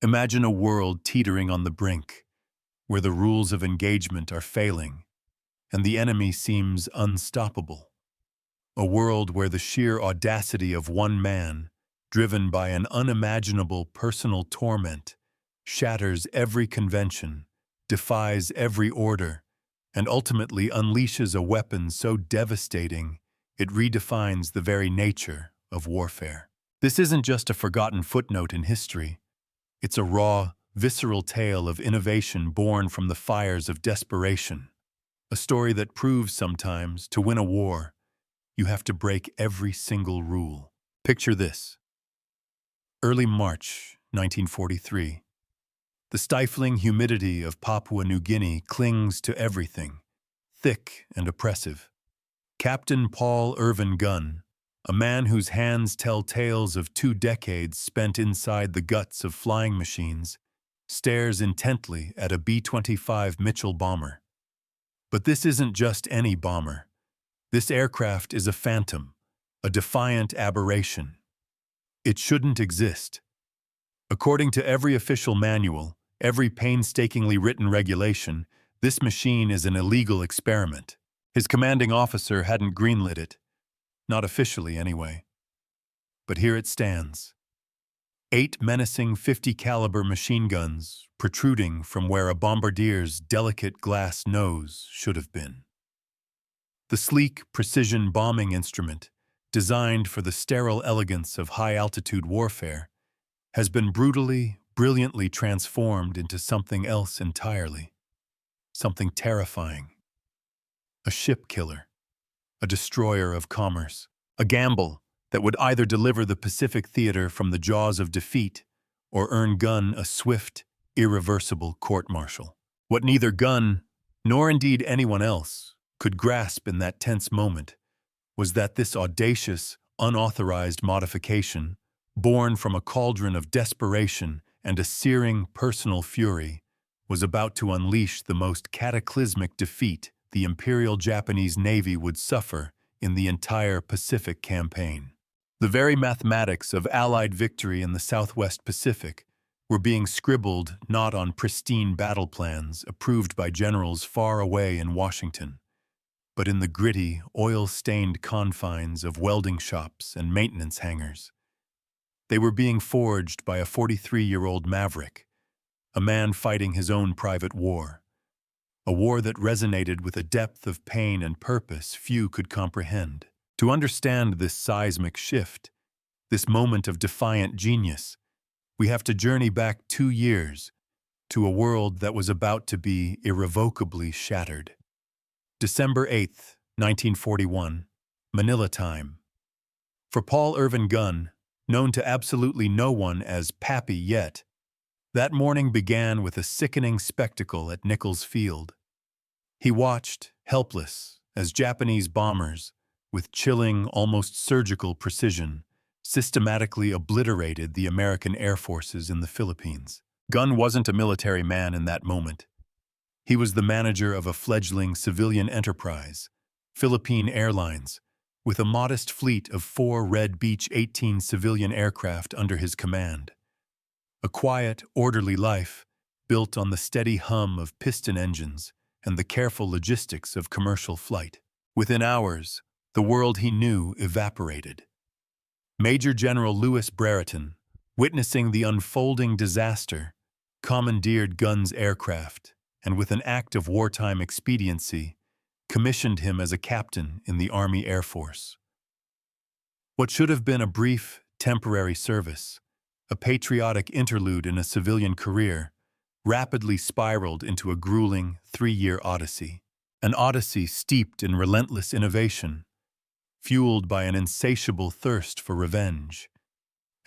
Imagine a world teetering on the brink, where the rules of engagement are failing, and the enemy seems unstoppable. A world where the sheer audacity of one man, driven by an unimaginable personal torment, shatters every convention, defies every order, and ultimately unleashes a weapon so devastating it redefines the very nature of warfare. This isn't just a forgotten footnote in history. It's a raw, visceral tale of innovation born from the fires of desperation. A story that proves sometimes, to win a war, you have to break every single rule. Picture this. Early March 1943. The stifling humidity of Papua New Guinea clings to everything, thick and oppressive. Captain Paul Irvin Gunn, a man whose hands tell tales of 2 decades spent inside the guts of flying machines, stares intently at a B-25 Mitchell bomber. But this isn't just any bomber. This aircraft is a phantom, a defiant aberration. It shouldn't exist. According to every official manual, every painstakingly written regulation, this machine is an illegal experiment. His commanding officer hadn't greenlit it. Not officially, anyway. But here it stands. 8 menacing 50-caliber machine guns protruding from where a bombardier's delicate glass nose should have been. The sleek, precision bombing instrument, designed for the sterile elegance of high-altitude warfare, has been brutally, brilliantly transformed into something else entirely. Something terrifying. A ship killer. A destroyer of commerce, a gamble that would either deliver the Pacific theater from the jaws of defeat or earn Gunn a swift, irreversible court-martial. What neither Gunn, nor indeed anyone else, could grasp in that tense moment was that this audacious, unauthorized modification, born from a cauldron of desperation and a searing personal fury, was about to unleash the most cataclysmic defeat the Imperial Japanese Navy would suffer in the entire Pacific campaign. The very mathematics of Allied victory in the Southwest Pacific were being scribbled not on pristine battle plans approved by generals far away in Washington, but in the gritty, oil-stained confines of welding shops and maintenance hangars. They were being forged by a 43-year-old maverick, a man fighting his own private war. A war that resonated with a depth of pain and purpose few could comprehend. To understand this seismic shift, this moment of defiant genius, we have to journey back 2 years to a world that was about to be irrevocably shattered. December 8th, 1941, Manila time. For Paul Irvin Gunn, known to absolutely no one as Pappy yet, that morning began with a sickening spectacle at Nichols Field. He watched, helpless, as Japanese bombers, with chilling, almost surgical precision, systematically obliterated the American air forces in the Philippines. Gunn wasn't a military man in that moment. He was the manager of a fledgling civilian enterprise, Philippine Airlines, with a modest fleet of 4 Red Beach 18 civilian aircraft under his command. A quiet, orderly life, built on the steady hum of piston engines and the careful logistics of commercial flight. Within hours, the world he knew evaporated. Major General Louis Brereton, witnessing the unfolding disaster, commandeered Gunn's aircraft and, with an act of wartime expediency, commissioned him as a captain in the Army Air Force. What should have been a brief, temporary service, a patriotic interlude in a civilian career, rapidly spiraled into a grueling 3-year odyssey. An odyssey steeped in relentless innovation, fueled by an insatiable thirst for revenge,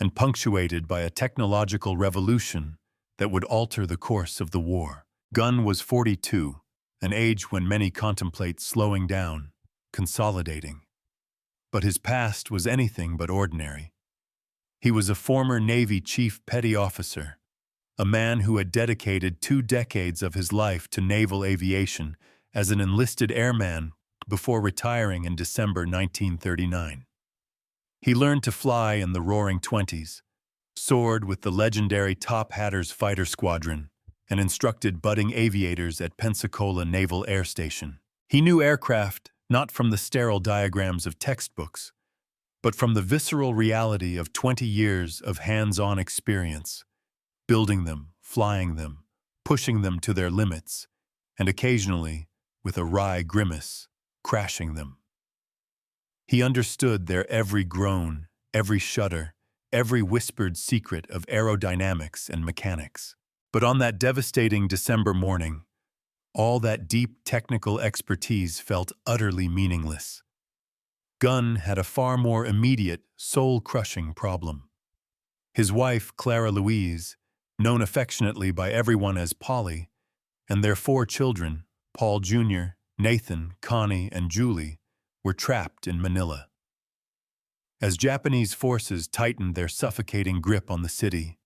and punctuated by a technological revolution that would alter the course of the war. Gunn was 42, an age when many contemplate slowing down, consolidating. But his past was anything but ordinary. He was a former Navy Chief Petty Officer, a man who had dedicated 2 decades of his life to naval aviation as an enlisted airman before retiring in December 1939. He learned to fly in the Roaring Twenties, soared with the legendary Top Hatters Fighter Squadron, and instructed budding aviators at Pensacola Naval Air Station. He knew aircraft not from the sterile diagrams of textbooks, but from the visceral reality of 20 years of hands-on experience, building them, flying them, pushing them to their limits, and occasionally, with a wry grimace, crashing them. He understood their every groan, every shudder, every whispered secret of aerodynamics and mechanics. But on that devastating December morning, all that deep technical expertise felt utterly meaningless. Gunn had a far more immediate, soul-crushing problem. His wife, Clara Louise, known affectionately by everyone as Polly, and their 4 children, Paul Jr., Nathan, Connie, and Julie, were trapped in Manila. As Japanese forces tightened their suffocating grip on the city,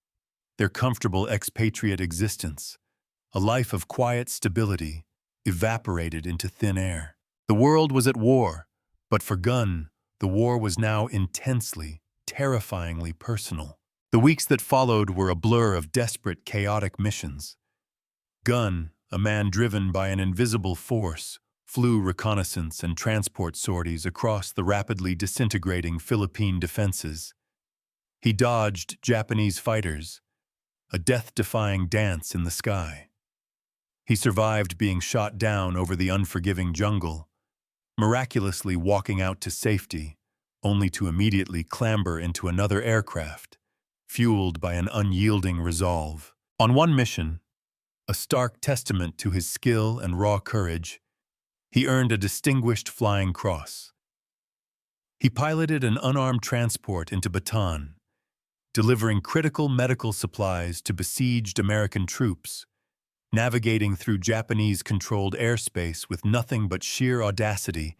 their comfortable expatriate existence, a life of quiet stability, evaporated into thin air. The world was at war, but for Gunn, the war was now intensely, terrifyingly personal. The weeks that followed were a blur of desperate, chaotic missions. Gunn, a man driven by an invisible force, flew reconnaissance and transport sorties across the rapidly disintegrating Philippine defenses. He dodged Japanese fighters, a death-defying dance in the sky. He survived being shot down over the unforgiving jungle, miraculously walking out to safety, only to immediately clamber into another aircraft, fueled by an unyielding resolve. On one mission, a stark testament to his skill and raw courage, he earned a Distinguished Flying Cross. He piloted an unarmed transport into Bataan, delivering critical medical supplies to besieged American troops, navigating through Japanese-controlled airspace with nothing but sheer audacity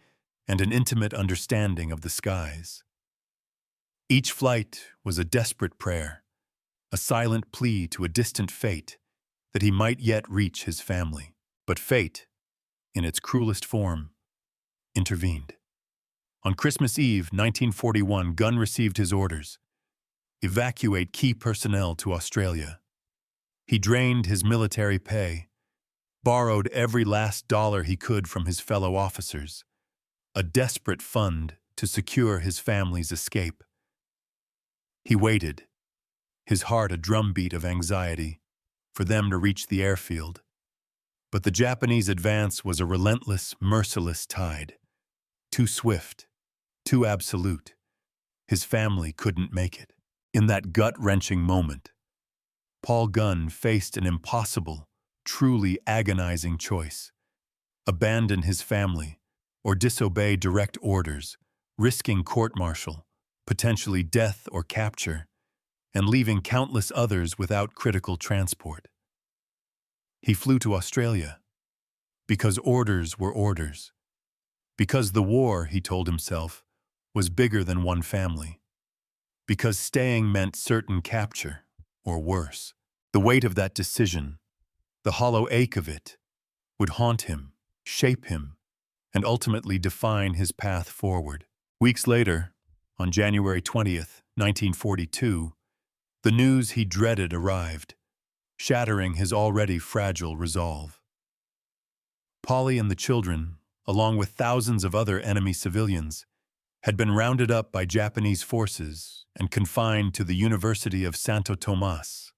and an intimate understanding of the skies. Each flight was a desperate prayer, a silent plea to a distant fate that he might yet reach his family. But fate, in its cruelest form, intervened. On Christmas Eve, 1941, Gunn received his orders: evacuate key personnel to Australia. He drained his military pay, borrowed every last dollar he could from his fellow officers, a desperate fund to secure his family's escape. He waited, his heart a drumbeat of anxiety, for them to reach the airfield. But the Japanese advance was a relentless, merciless tide. Too swift, too absolute. His family couldn't make it. In that gut-wrenching moment, Paul Gunn faced an impossible, truly agonizing choice: abandon his family or disobey direct orders, risking court-martial, potentially death or capture, and leaving countless others without critical transport. He flew to Australia because orders were orders, because the war, he told himself, was bigger than one family, because staying meant certain capture, or worse. The weight of that decision, the hollow ache of it, would haunt him, shape him, and ultimately define his path forward. Weeks later, on January 20th, 1942, the news he dreaded arrived, shattering his already fragile resolve. Polly and the children, along with thousands of other enemy civilians, had been rounded up by Japanese forces and confined to the University of Santo Tomas,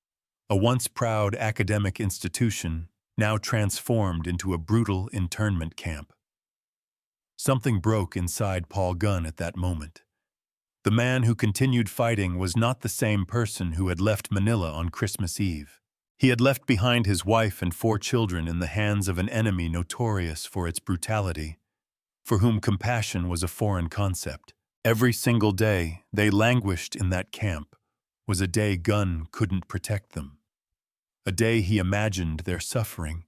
a once proud academic institution now transformed into a brutal internment camp. Something broke inside Paul Gunn at that moment. The man who continued fighting was not the same person who had left Manila on Christmas Eve. He had left behind his wife and 4 children in the hands of an enemy notorious for its brutality, for whom compassion was a foreign concept. Every single day they languished in that camp was a day Gunn couldn't protect them, a day he imagined their suffering,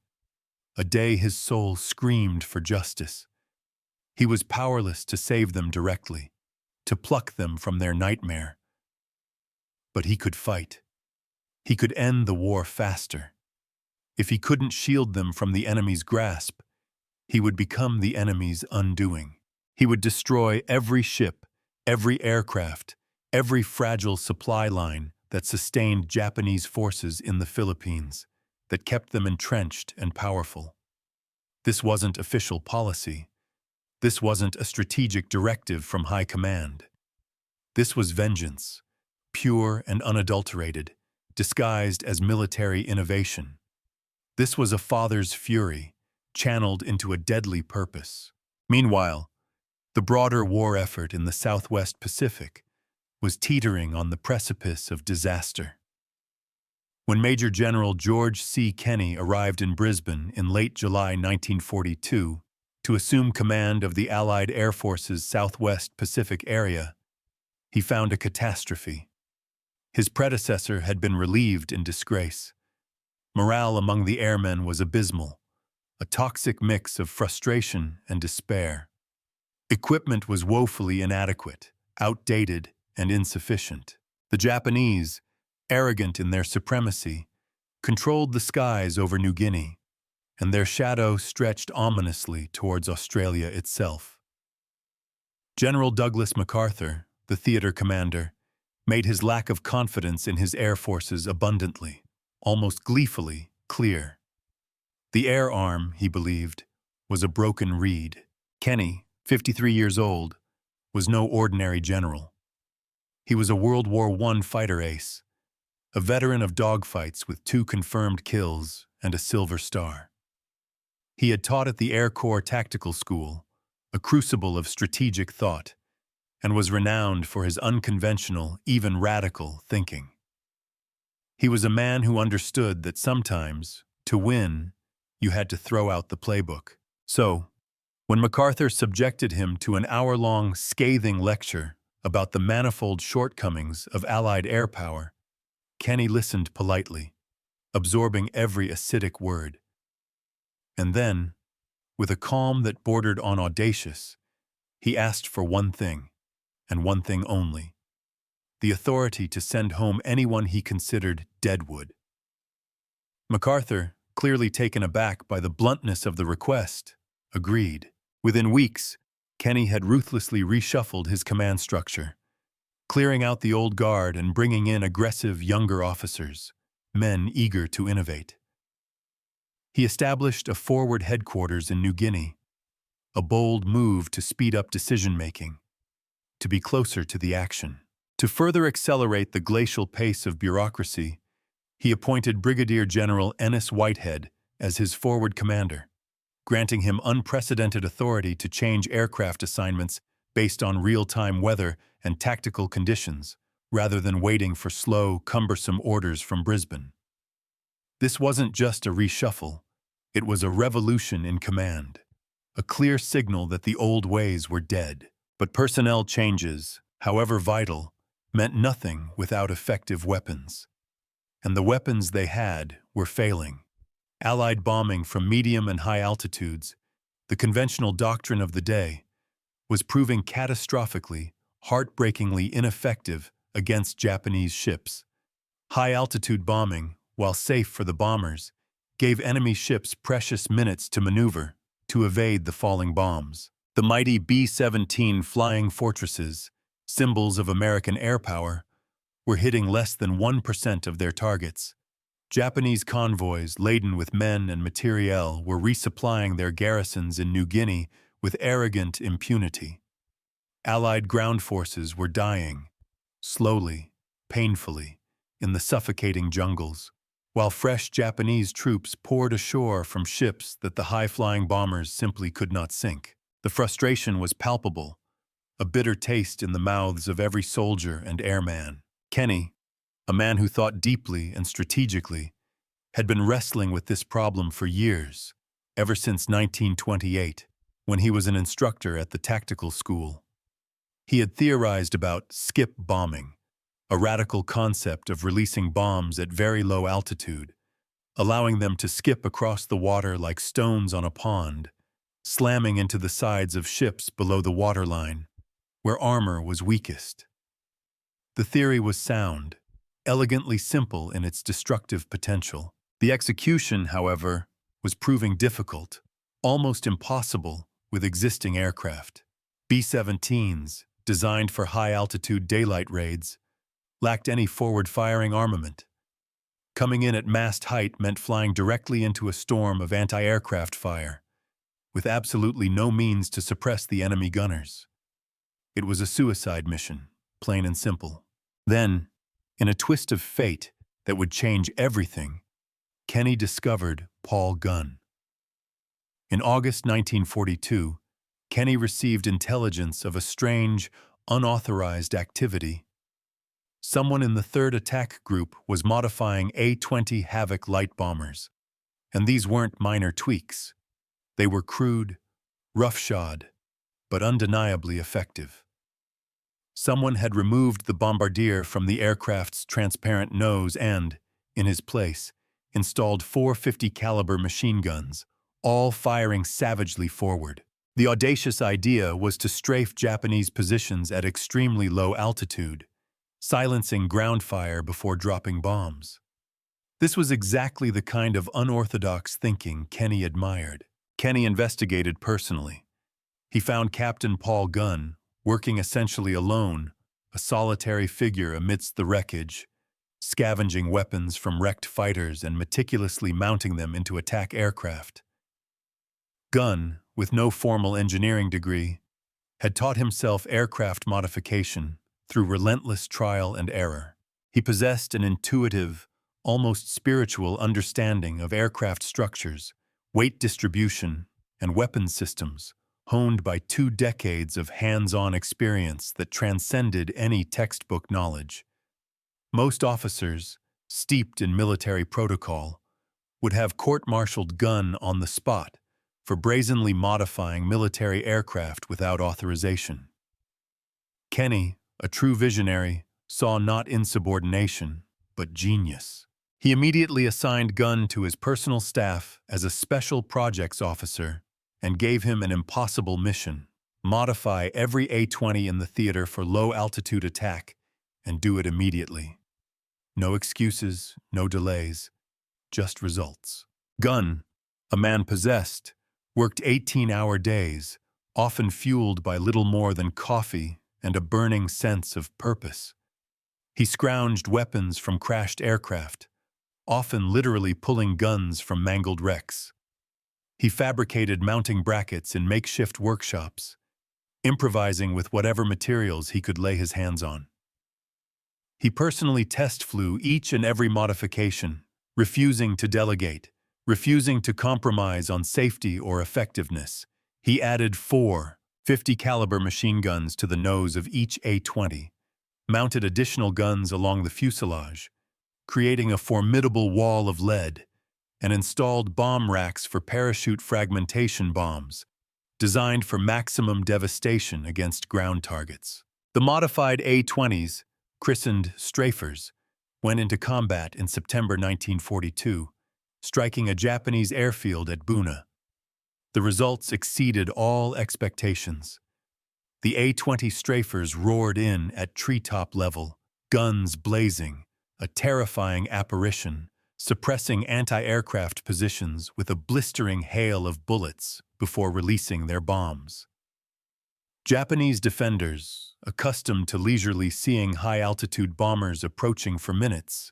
a day his soul screamed for justice. He was powerless to save them directly, to pluck them from their nightmare. But he could fight. He could end the war faster. If he couldn't shield them from the enemy's grasp, he would become the enemy's undoing. He would destroy every ship, every aircraft, every fragile supply line, that sustained Japanese forces in the Philippines, that kept them entrenched and powerful. This wasn't official policy. This wasn't a strategic directive from high command. This was vengeance, pure and unadulterated, disguised as military innovation. This was a father's fury, channeled into a deadly purpose. Meanwhile, the broader war effort in the Southwest Pacific was teetering on the precipice of disaster. When Major General George C. Kenney arrived in Brisbane in late July 1942 to assume command of the Allied Air Force's Southwest Pacific area, he found a catastrophe. His predecessor had been relieved in disgrace. Morale among the airmen was abysmal, a toxic mix of frustration and despair. Equipment was woefully inadequate, outdated, and insufficient. The Japanese, arrogant in their supremacy, controlled the skies over New Guinea, and their shadow stretched ominously towards Australia itself. General Douglas MacArthur, the theater commander, made his lack of confidence in his air forces abundantly, almost gleefully, clear. The air arm, he believed, was a broken reed. Kenney, 53 years old, was no ordinary general. He was a World War I fighter ace, a veteran of dogfights with 2 confirmed kills and a Silver Star. He had taught at the Air Corps Tactical School, a crucible of strategic thought, and was renowned for his unconventional, even radical, thinking. He was a man who understood that sometimes, to win, you had to throw out the playbook. So, when MacArthur subjected him to an hour-long, scathing lecture about the manifold shortcomings of Allied air power, Kenney listened politely, absorbing every acidic word. And then, with a calm that bordered on audacious, he asked for one thing, and one thing only: the authority to send home anyone he considered deadwood. MacArthur, clearly taken aback by the bluntness of the request, agreed. Within weeks, Kenney had ruthlessly reshuffled his command structure, clearing out the old guard and bringing in aggressive younger officers, men eager to innovate. He established a forward headquarters in New Guinea, a bold move to speed up decision-making, to be closer to the action. To further accelerate the glacial pace of bureaucracy, he appointed Brigadier General Ennis Whitehead as his forward commander, granting him unprecedented authority to change aircraft assignments based on real-time weather and tactical conditions, rather than waiting for slow, cumbersome orders from Brisbane. This wasn't just a reshuffle, it was a revolution in command, a clear signal that the old ways were dead. But personnel changes, however vital, meant nothing without effective weapons. And the weapons they had were failing. Allied bombing from medium and high altitudes, the conventional doctrine of the day, was proving catastrophically, heartbreakingly ineffective against Japanese ships. High-altitude bombing, while safe for the bombers, gave enemy ships precious minutes to maneuver, to evade the falling bombs. The mighty B-17 flying fortresses, symbols of American air power, were hitting less than 1% of their targets. Japanese convoys laden with men and materiel were resupplying their garrisons in New Guinea with arrogant impunity. Allied ground forces were dying, slowly, painfully, in the suffocating jungles, while fresh Japanese troops poured ashore from ships that the high-flying bombers simply could not sink. The frustration was palpable, a bitter taste in the mouths of every soldier and airman. Kenney, a man who thought deeply and strategically, had been wrestling with this problem for years, ever since 1928, when he was an instructor at the tactical school. He had theorized about skip bombing, a radical concept of releasing bombs at very low altitude, allowing them to skip across the water like stones on a pond, slamming into the sides of ships below the waterline, where armor was weakest. The theory was sound, elegantly simple in its destructive potential. The execution, however, was proving difficult, almost impossible with existing aircraft. B-17s, designed for high-altitude daylight raids, lacked any forward-firing armament. Coming in at mast height meant flying directly into a storm of anti-aircraft fire, with absolutely no means to suppress the enemy gunners. It was a suicide mission, plain and simple. Then, in a twist of fate that would change everything, Kenny discovered Paul Gunn. In August 1942, Kenny received intelligence of a strange, unauthorized activity. Someone in the 3rd Attack Group was modifying A-20 Havoc light bombers, and these weren't minor tweaks. They were crude, roughshod, but undeniably effective. Someone had removed the bombardier from the aircraft's transparent nose and, in his place, installed 450 caliber machine guns, all firing savagely forward. The audacious idea was to strafe Japanese positions at extremely low altitude, silencing ground fire before dropping bombs. This was exactly the kind of unorthodox thinking Kenny admired. Kenny investigated personally. He found Captain Paul Gunn, working essentially alone, a solitary figure amidst the wreckage, scavenging weapons from wrecked fighters and meticulously mounting them into attack aircraft. Gunn, with no formal engineering degree, had taught himself aircraft modification through relentless trial and error. He possessed an intuitive, almost spiritual understanding of aircraft structures, weight distribution, and weapons systems, honed by 2 decades of hands-on experience that transcended any textbook knowledge. Most officers, steeped in military protocol, would have court-martialed Gunn on the spot for brazenly modifying military aircraft without authorization. Kenny, a true visionary, saw not insubordination, but genius. He immediately assigned Gunn to his personal staff as a special projects officer and gave him an impossible mission: modify every A-20 in the theater for low-altitude attack and do it immediately. No excuses, no delays, just results. Gunn, a man possessed, worked 18-hour days, often fueled by little more than coffee and a burning sense of purpose. He scrounged weapons from crashed aircraft, often literally pulling guns from mangled wrecks. He fabricated mounting brackets in makeshift workshops, improvising with whatever materials he could lay his hands on. He personally test flew each and every modification, refusing to delegate, refusing to compromise on safety or effectiveness. He added 4 50 caliber machine guns to the nose of each A-20, mounted additional guns along the fuselage, creating a formidable wall of lead, and installed bomb racks for parachute fragmentation bombs, designed for maximum devastation against ground targets. The modified A-20s, christened Strafers, went into combat in September 1942, striking a Japanese airfield at Buna. The results exceeded all expectations. The A-20 Strafers roared in at treetop level, guns blazing, a terrifying apparition, suppressing anti-aircraft positions with a blistering hail of bullets before releasing their bombs. Japanese defenders, accustomed to leisurely seeing high-altitude bombers approaching for minutes,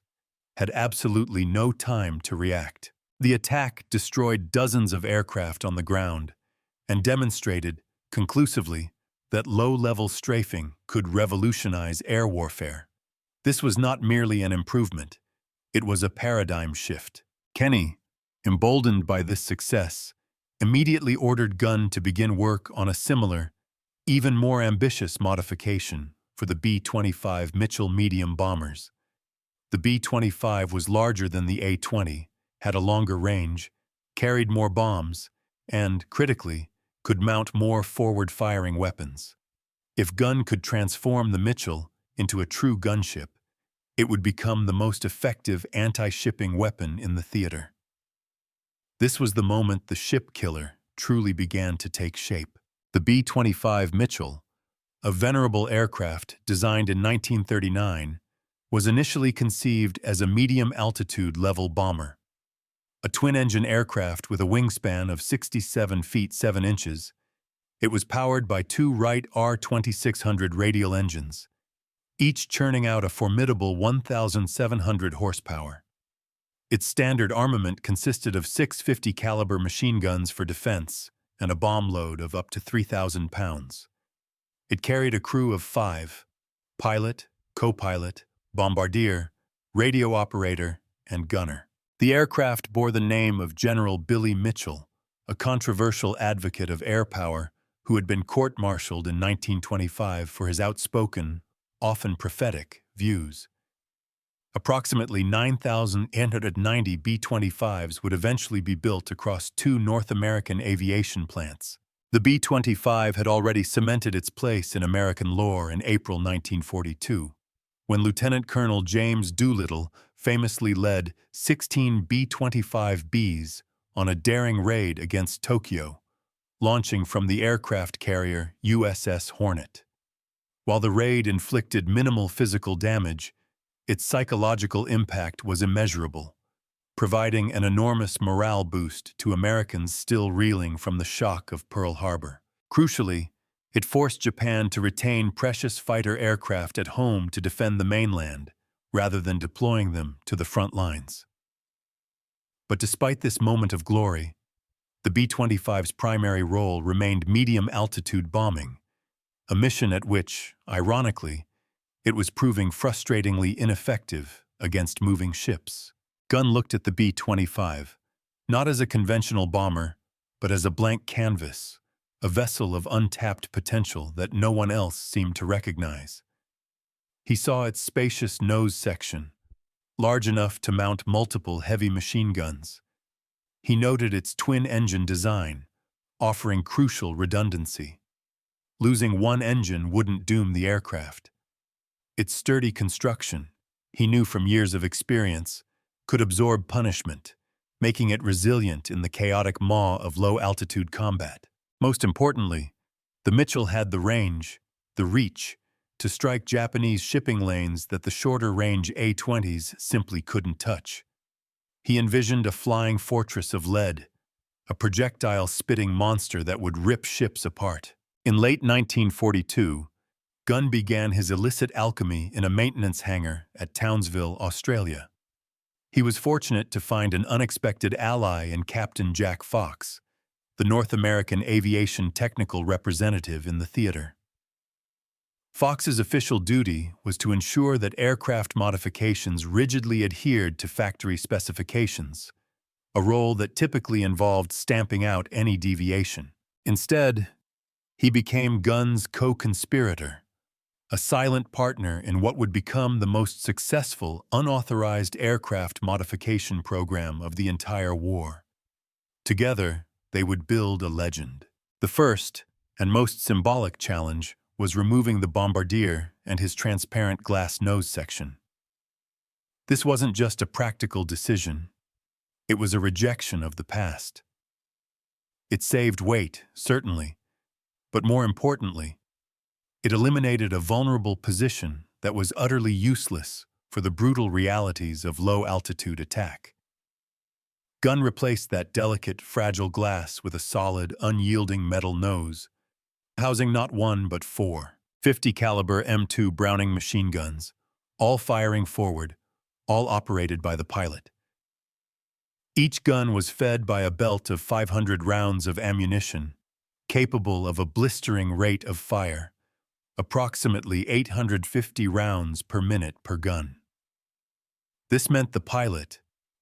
had absolutely no time to react. The attack destroyed dozens of aircraft on the ground and demonstrated, conclusively, that low-level strafing could revolutionize air warfare. This was not merely an improvement, it was a paradigm shift. Kenny, emboldened by this success, immediately ordered Gunn to begin work on a similar, even more ambitious modification for the B-25 Mitchell medium bombers. The B-25 was larger than the A-20, had a longer range, carried more bombs, and, critically, could mount more forward-firing weapons. If Gunn could transform the Mitchell into a true gunship, it would become the most effective anti-shipping weapon in the theater. This was the moment the ship killer truly began to take shape. The B-25 Mitchell, a venerable aircraft designed in 1939, was initially conceived as a medium-altitude level bomber. A twin-engine aircraft with a wingspan of 67 feet 7 inches, it was powered by 2 Wright R2600 radial engines, each churning out a formidable 1,700 horsepower. Its standard armament consisted of 650 caliber machine guns for defense and a bomb load of up to 3,000 pounds. It carried a crew of 5: pilot, co-pilot, bombardier, radio operator, and gunner. The aircraft bore the name of General Billy Mitchell, a controversial advocate of air power who had been court-martialed in 1925 for his outspoken, often prophetic, views. Approximately 9,890 B-25s would eventually be built across 2 North American aviation plants. The B-25 had already cemented its place in American lore in April 1942, when Lieutenant Colonel James Doolittle famously led 16 B-25Bs on a daring raid against Tokyo, launching from the aircraft carrier USS Hornet. While the raid inflicted minimal physical damage, its psychological impact was immeasurable, providing an enormous morale boost to Americans still reeling from the shock of Pearl Harbor. Crucially, it forced Japan to retain precious fighter aircraft at home to defend the mainland, rather than deploying them to the front lines. But despite this moment of glory, the B-25's primary role remained medium-altitude bombing, a mission at which, ironically, it was proving frustratingly ineffective against moving ships. Gunn looked at the B-25, not as a conventional bomber, but as a blank canvas, a vessel of untapped potential that no one else seemed to recognize. He saw its spacious nose section, large enough to mount multiple heavy machine guns. He noted its twin-engine design, offering crucial redundancy. Losing one engine wouldn't doom the aircraft. Its sturdy construction, he knew from years of experience, could absorb punishment, making it resilient in the chaotic maw of low-altitude combat. Most importantly, the Mitchell had the range, the reach, to strike Japanese shipping lanes that the shorter-range A-20s simply couldn't touch. He envisioned a flying fortress of lead, a projectile-spitting monster that would rip ships apart. In late 1942, Gunn began his illicit alchemy in a maintenance hangar at Townsville, Australia. He was fortunate to find an unexpected ally in Captain Jack Fox, the North American aviation technical representative in the theater. Fox's official duty was to ensure that aircraft modifications rigidly adhered to factory specifications, a role that typically involved stamping out any deviation. Instead, he became Gunn's co-conspirator, a silent partner in what would become the most successful unauthorized aircraft modification program of the entire war. Together, they would build a legend. The first, and most symbolic challenge, was removing the bombardier and his transparent glass nose section. This wasn't just a practical decision. It was a rejection of the past. It saved weight, certainly, but more importantly, it eliminated a vulnerable position that was utterly useless for the brutal realities of low-altitude attack. Gunn replaced that delicate, fragile glass with a solid, unyielding metal nose, housing not one but 4 50-caliber M2 Browning machine guns, all firing forward, all operated by the pilot. Each gun was fed by a belt of 500 rounds of ammunition, capable of a blistering rate of fire, approximately 850 rounds per minute per gun. This meant the pilot,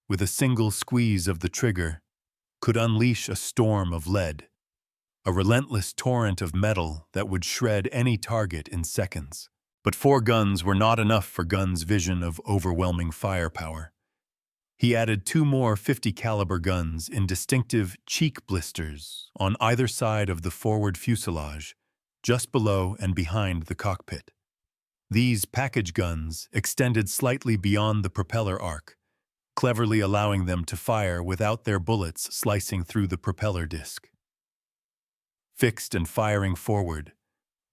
with a single squeeze of the trigger, could unleash a storm of lead, a relentless torrent of metal that would shred any target in seconds. But 4 guns were not enough for Gunn's vision of overwhelming firepower. He added 2 more 50-caliber guns in distinctive cheek blisters on either side of the forward fuselage, just below and behind the cockpit. These package guns extended slightly beyond the propeller arc, cleverly allowing them to fire without their bullets slicing through the propeller disc. Fixed and firing forward,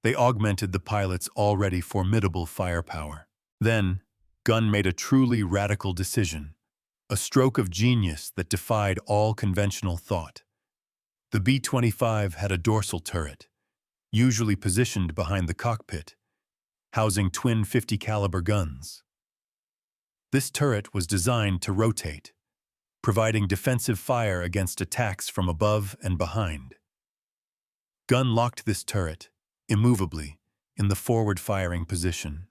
they augmented the pilot's already formidable firepower. Then, Gunn made a truly radical decision, a stroke of genius that defied all conventional thought. The B-25 had a dorsal turret, usually positioned behind the cockpit. housing twin 50 caliber guns. This turret was designed to rotate, providing defensive fire against attacks from above and behind. Gunn locked this turret, immovably, in the forward-firing position.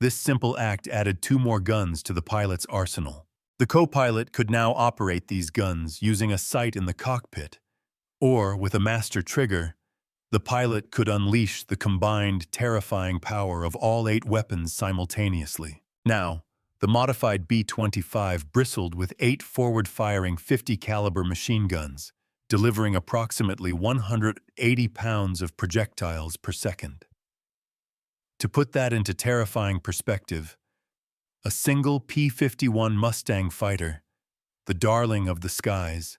This simple act added 2 more guns to the pilot's arsenal. The co-pilot could now operate these guns using a sight in the cockpit, or, with a master trigger, the pilot could unleash the combined, terrifying power of all 8 weapons simultaneously. Now, the modified B-25 bristled with 8 forward-firing 50 caliber machine guns, delivering approximately 180 pounds of projectiles per second. To put that into terrifying perspective, a single P-51 Mustang fighter, the darling of the skies,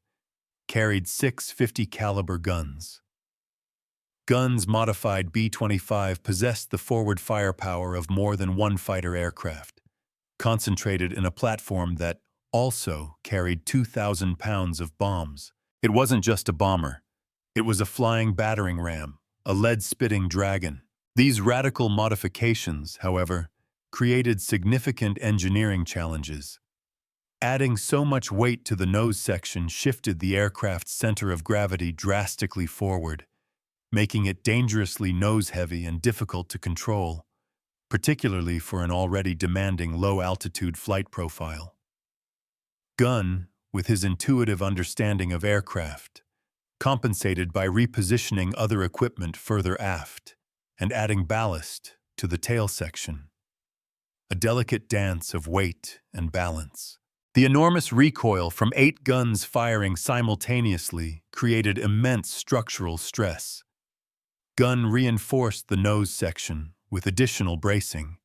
carried 6 50 caliber guns. Gunn's modified B-25 possessed the forward firepower of more than one fighter aircraft, concentrated in a platform that also carried 2,000 pounds of bombs. It wasn't just a bomber. It was a flying battering ram, a lead-spitting dragon. These radical modifications, however, created significant engineering challenges. Adding so much weight to the nose section shifted the aircraft's center of gravity drastically forward, making it dangerously nose-heavy and difficult to control, particularly for an already demanding low-altitude flight profile. Gunn, with his intuitive understanding of aircraft, compensated by repositioning other equipment further aft and adding ballast to the tail section. A delicate dance of weight and balance. The enormous recoil from 8 guns firing simultaneously created immense structural stress. Gunn reinforced the nose section with additional bracing,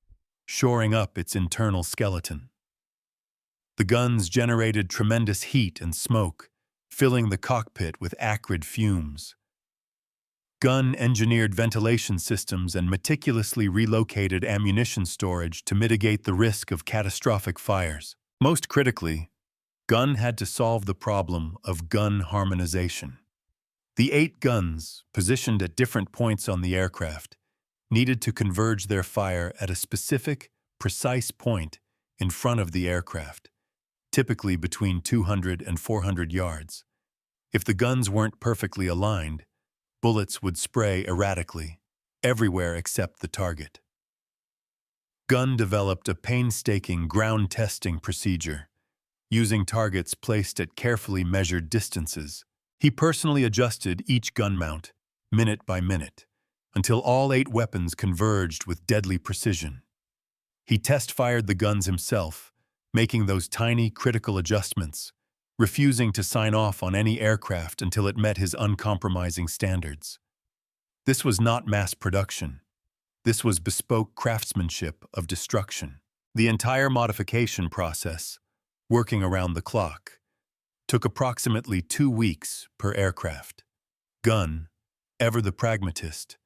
shoring up its internal skeleton. The guns generated tremendous heat and smoke, filling the cockpit with acrid fumes. Gunn engineered ventilation systems and meticulously relocated ammunition storage to mitigate the risk of catastrophic fires. Most critically, Gunn had to solve the problem of gun harmonization. The 8 guns, positioned at different points on the aircraft, needed to converge their fire at a specific, precise point in front of the aircraft, typically between 200 and 400 yards. If the guns weren't perfectly aligned, bullets would spray erratically, everywhere except the target. Gunn developed a painstaking ground testing procedure, using targets placed at carefully measured distances. He personally adjusted each gun mount, minute by minute, until all 8 weapons converged with deadly precision. He test-fired the guns himself, making those tiny, critical adjustments, refusing to sign off on any aircraft until it met his uncompromising standards. This was not mass production. This was bespoke craftsmanship of destruction. The entire modification process, working around the clock, took approximately 2 weeks per aircraft. Gunn, ever the pragmatist,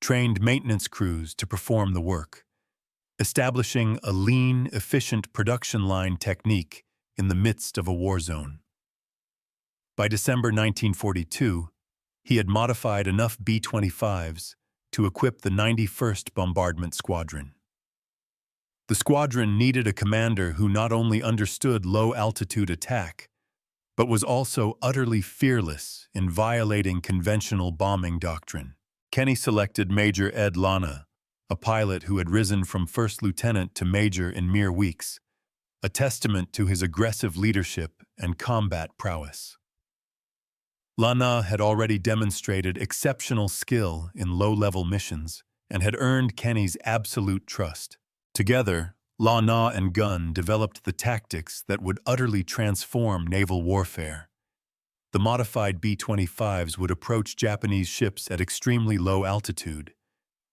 trained maintenance crews to perform the work, establishing a lean, efficient production line technique in the midst of a war zone. By December 1942, he had modified enough B-25s to equip the 91st Bombardment Squadron. The squadron needed a commander who not only understood low-altitude attack, but was also utterly fearless in violating conventional bombing doctrine. Kenny selected Major Ed Lana, a pilot who had risen from first lieutenant to major in mere weeks, a testament to his aggressive leadership and combat prowess. Lana had already demonstrated exceptional skill in low-level missions and had earned Kenny's absolute trust. Together, Lana and Gunn developed the tactics that would utterly transform naval warfare. The modified B-25s would approach Japanese ships at extremely low altitude,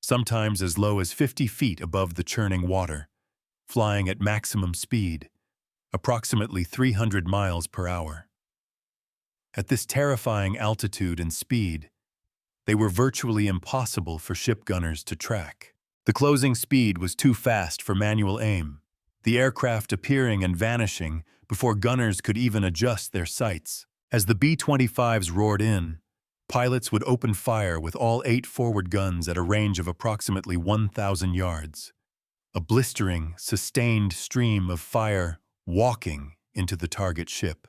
sometimes as low as 50 feet above the churning water, flying at maximum speed, approximately 300 miles per hour. At this terrifying altitude and speed, they were virtually impossible for ship gunners to track. The closing speed was too fast for manual aim, the aircraft appearing and vanishing before gunners could even adjust their sights. As the B-25s roared in, Pilots would open fire with all 8 forward guns at a range of approximately 1,000 yards. A blistering, sustained stream of fire walking into the target ship.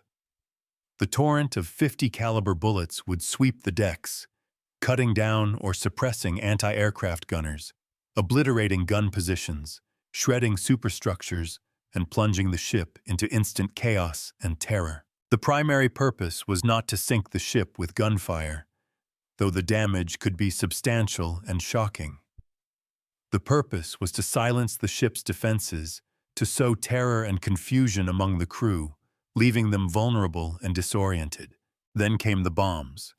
The torrent of 50-caliber bullets would sweep the decks, cutting down or suppressing anti-aircraft gunners, obliterating gun positions, shredding superstructures, and plunging the ship into instant chaos and terror. The primary purpose was not to sink the ship with gunfire, though the damage could be substantial and shocking. The purpose was to silence the ship's defenses, to sow terror and confusion among the crew, leaving them vulnerable and disoriented. Then came the bombs.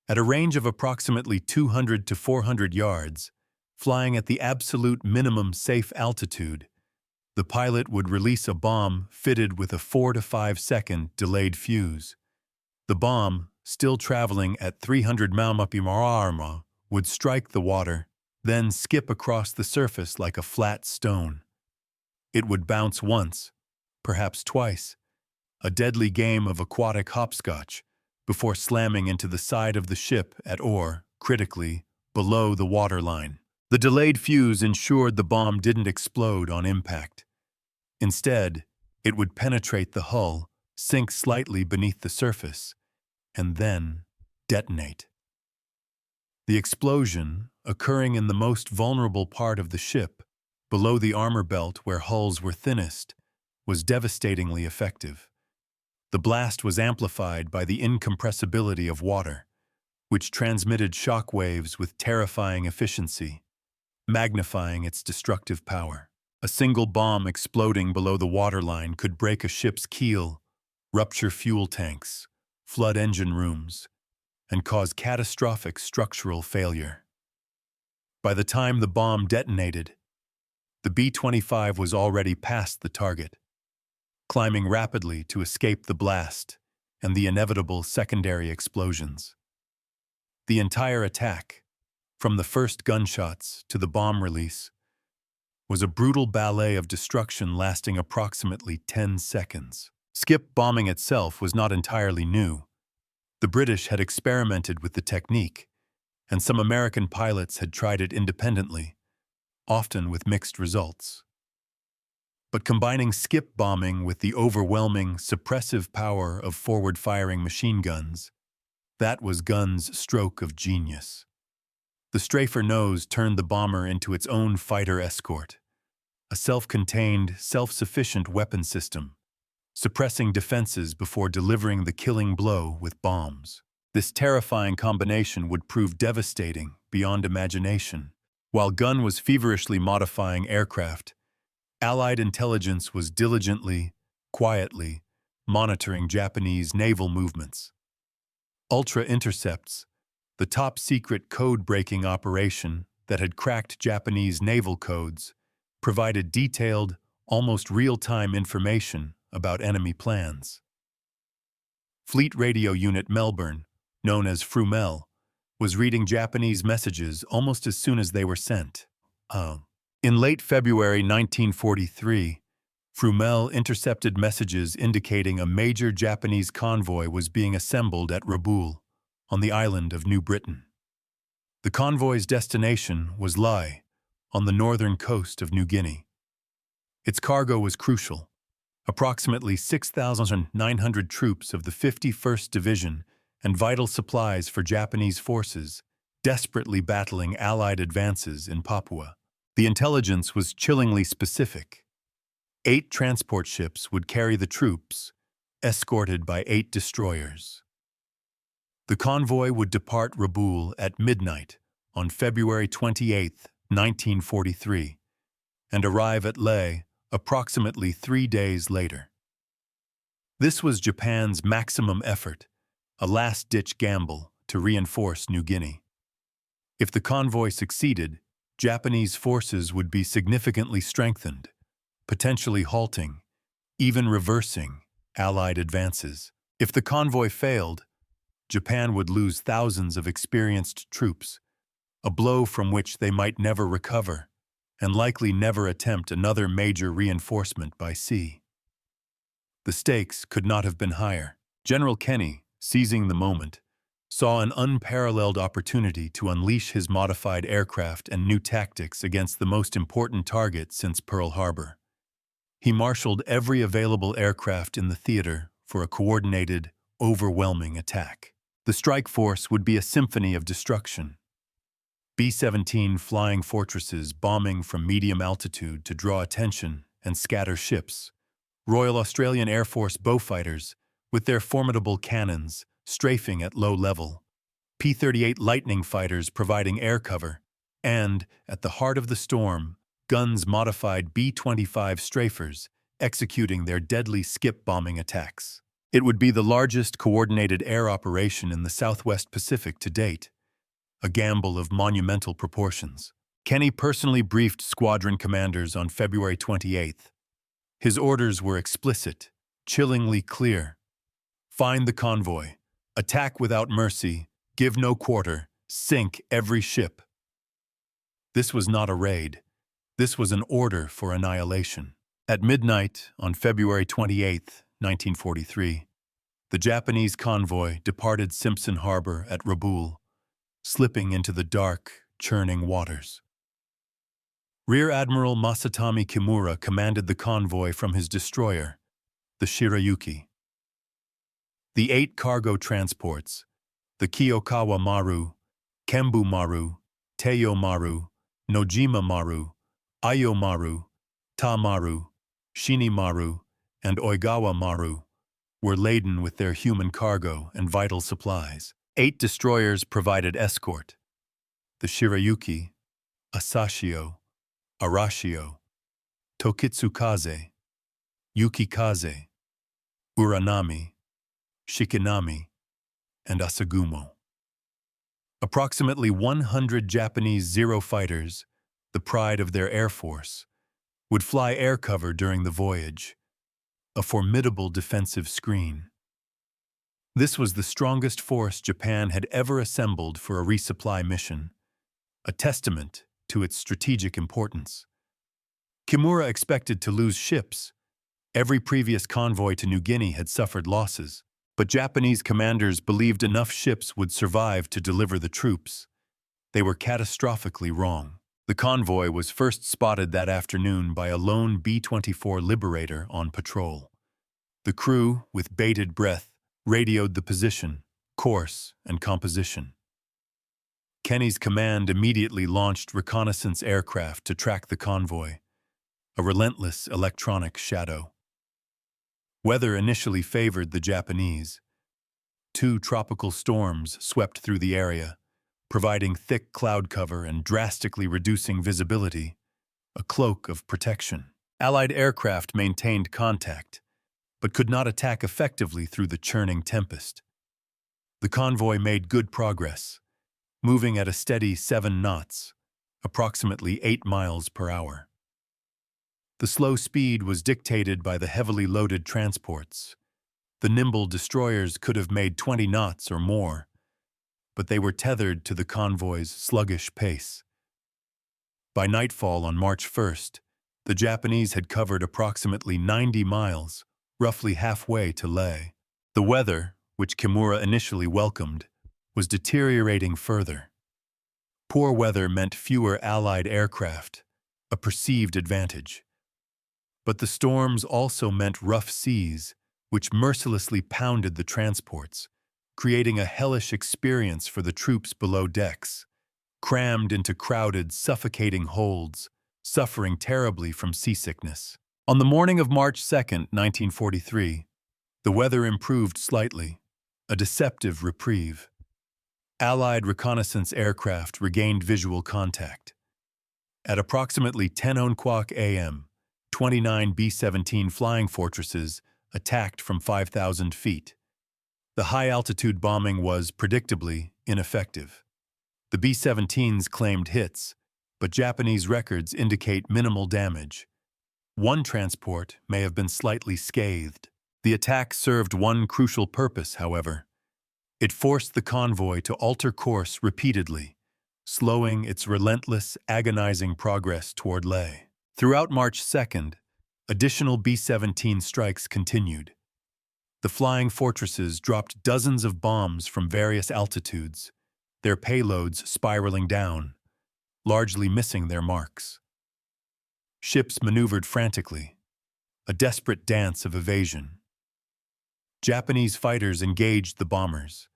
At a range of approximately 200 to 400 yards, flying at the absolute minimum safe altitude, the pilot would release a bomb fitted with a 4 to 5 second delayed fuse. The bomb, still traveling at 300 mph, would strike the water, then skip across the surface like a flat stone. It would bounce once, perhaps twice, a deadly game of aquatic hopscotch, before slamming into the side of the ship at or, critically, below the waterline. The delayed fuse ensured the bomb didn't explode on impact. Instead, it would penetrate the hull, sink slightly beneath the surface, and then detonate. The explosion, occurring in the most vulnerable part of the ship, below the armor belt where hulls were thinnest, was devastatingly effective. The blast was amplified by the incompressibility of water, which transmitted shock waves with terrifying efficiency, magnifying its destructive power. A single bomb exploding below the waterline could break a ship's keel, rupture fuel tanks, flood engine rooms, and cause catastrophic structural failure. By the time the bomb detonated, the B-25 was already past the target, climbing rapidly to escape the blast and the inevitable secondary explosions. The entire attack, from the first gunshots to the bomb release, was a brutal ballet of destruction lasting approximately 10 seconds. Skip bombing itself was not entirely new. The British had experimented with the technique, and some American pilots had tried it independently, often with mixed results. But combining skip bombing with the overwhelming, suppressive power of forward-firing machine guns, that was Gunn's stroke of genius. The strafer nose turned the bomber into its own fighter escort, a self-contained, self-sufficient weapon system, suppressing defenses before delivering the killing blow with bombs. This terrifying combination would prove devastating beyond imagination. While Gunn was feverishly modifying aircraft, Allied intelligence was diligently, quietly, monitoring Japanese naval movements. Ultra Intercepts, the top-secret code-breaking operation that had cracked Japanese naval codes, provided detailed, almost real-time information about enemy plans. Fleet Radio Unit Melbourne, known as FRUMEL, was reading Japanese messages almost as soon as they were sent. In late February 1943, FRUMEL intercepted messages indicating a major Japanese convoy was being assembled at Rabaul, on the island of New Britain. The convoy's destination was Lae, on the northern coast of New Guinea. Its cargo was crucial. Approximately 6,900 troops of the 51st Division and vital supplies for Japanese forces, desperately battling Allied advances in Papua. The intelligence was chillingly specific. 8 transport ships would carry the troops, escorted by 8 destroyers. The convoy would depart Rabaul at midnight on February 28, 1943, and arrive at Lae approximately 3 days later. This was Japan's maximum effort, a last-ditch gamble to reinforce New Guinea. If the convoy succeeded, Japanese forces would be significantly strengthened, potentially halting, even reversing, Allied advances. If the convoy failed, Japan would lose thousands of experienced troops, a blow from which they might never recover, and likely never attempt another major reinforcement by sea. The stakes could not have been higher. General Kenny, seizing the moment, saw an unparalleled opportunity to unleash his modified aircraft and new tactics against the most important target since Pearl Harbor. He marshaled every available aircraft in the theater for a coordinated, overwhelming attack. The strike force would be a symphony of destruction. B-17 flying fortresses bombing from medium altitude to draw attention and scatter ships. Royal Australian Air Force Beaufighters, with their formidable cannons, strafing at low level. P-38 Lightning fighters providing air cover. And, at the heart of the storm, Gunn's modified B-25 Strafers, executing their deadly skip bombing attacks. It would be the largest coordinated air operation in the Southwest Pacific to date, a gamble of monumental proportions. Kenny personally briefed squadron commanders on February 28th. His orders were explicit, chillingly clear. Find the convoy, attack without mercy, give no quarter, sink every ship. This was not a raid. This was an order for annihilation. At midnight on February 28, 1943, the Japanese convoy departed Simpson Harbor at Rabaul, slipping into the dark, churning waters. Rear Admiral Masatami Kimura commanded the convoy from his destroyer, the Shirayuki. The 8 cargo transports, the Kiyokawa Maru, Kembu Maru, Teiyo Maru, Nojima Maru, Ayo Maru, Ta Maru, Shini Maru, and Oigawa Maru, were laden with their human cargo and vital supplies. 8 destroyers provided escort. The Shirayuki, Asashio, Arashio, Tokitsukaze, Yukikaze, Uranami, Shikinami, and Asagumo. Approximately 100 Japanese Zero fighters, the pride of their air force, would fly air cover during the voyage, a formidable defensive screen. This was the strongest force Japan had ever assembled for a resupply mission, a testament to its strategic importance. Kimura expected to lose ships. Every previous convoy to New Guinea had suffered losses, but Japanese commanders believed enough ships would survive to deliver the troops. They were catastrophically wrong. The convoy was first spotted that afternoon by a lone B-24 Liberator on patrol. The crew, with bated breath, radioed the position, course, and composition. Kenny's command immediately launched reconnaissance aircraft to track the convoy, a relentless electronic shadow. Weather initially favored the Japanese. 2 tropical storms swept through the area, providing thick cloud cover and drastically reducing visibility, a cloak of protection. Allied aircraft maintained contact, but could not attack effectively through the churning tempest. The convoy made good progress, moving at a steady 7 knots, approximately 8 miles per hour. The slow speed was dictated by the heavily loaded transports. The nimble destroyers could have made 20 knots or more, but they were tethered to the convoy's sluggish pace. By nightfall on March 1st, the Japanese had covered approximately 90 miles, roughly halfway to Leh. The weather, which Kimura initially welcomed, was deteriorating further. Poor weather meant fewer Allied aircraft, a perceived advantage. But the storms also meant rough seas, which mercilessly pounded the transports, creating a hellish experience for the troops below decks, crammed into crowded, suffocating holds, suffering terribly from seasickness. On the morning of March 2nd, 1943, the weather improved slightly, a deceptive reprieve. Allied reconnaissance aircraft regained visual contact. At approximately 10:00 a.m., 29 B-17 flying fortresses attacked from 5,000 feet. The high-altitude bombing was, predictably, ineffective. The B-17s claimed hits, but Japanese records indicate minimal damage. One transport may have been slightly scathed. The attack served one crucial purpose, however. It forced the convoy to alter course repeatedly, slowing its relentless, agonizing progress toward Leh. Throughout March 2nd, additional B-17 strikes continued. The flying fortresses dropped dozens of bombs from various altitudes, their payloads spiraling down, largely missing their marks. Ships maneuvered frantically, a desperate dance of evasion. Japanese fighters engaged the bombers,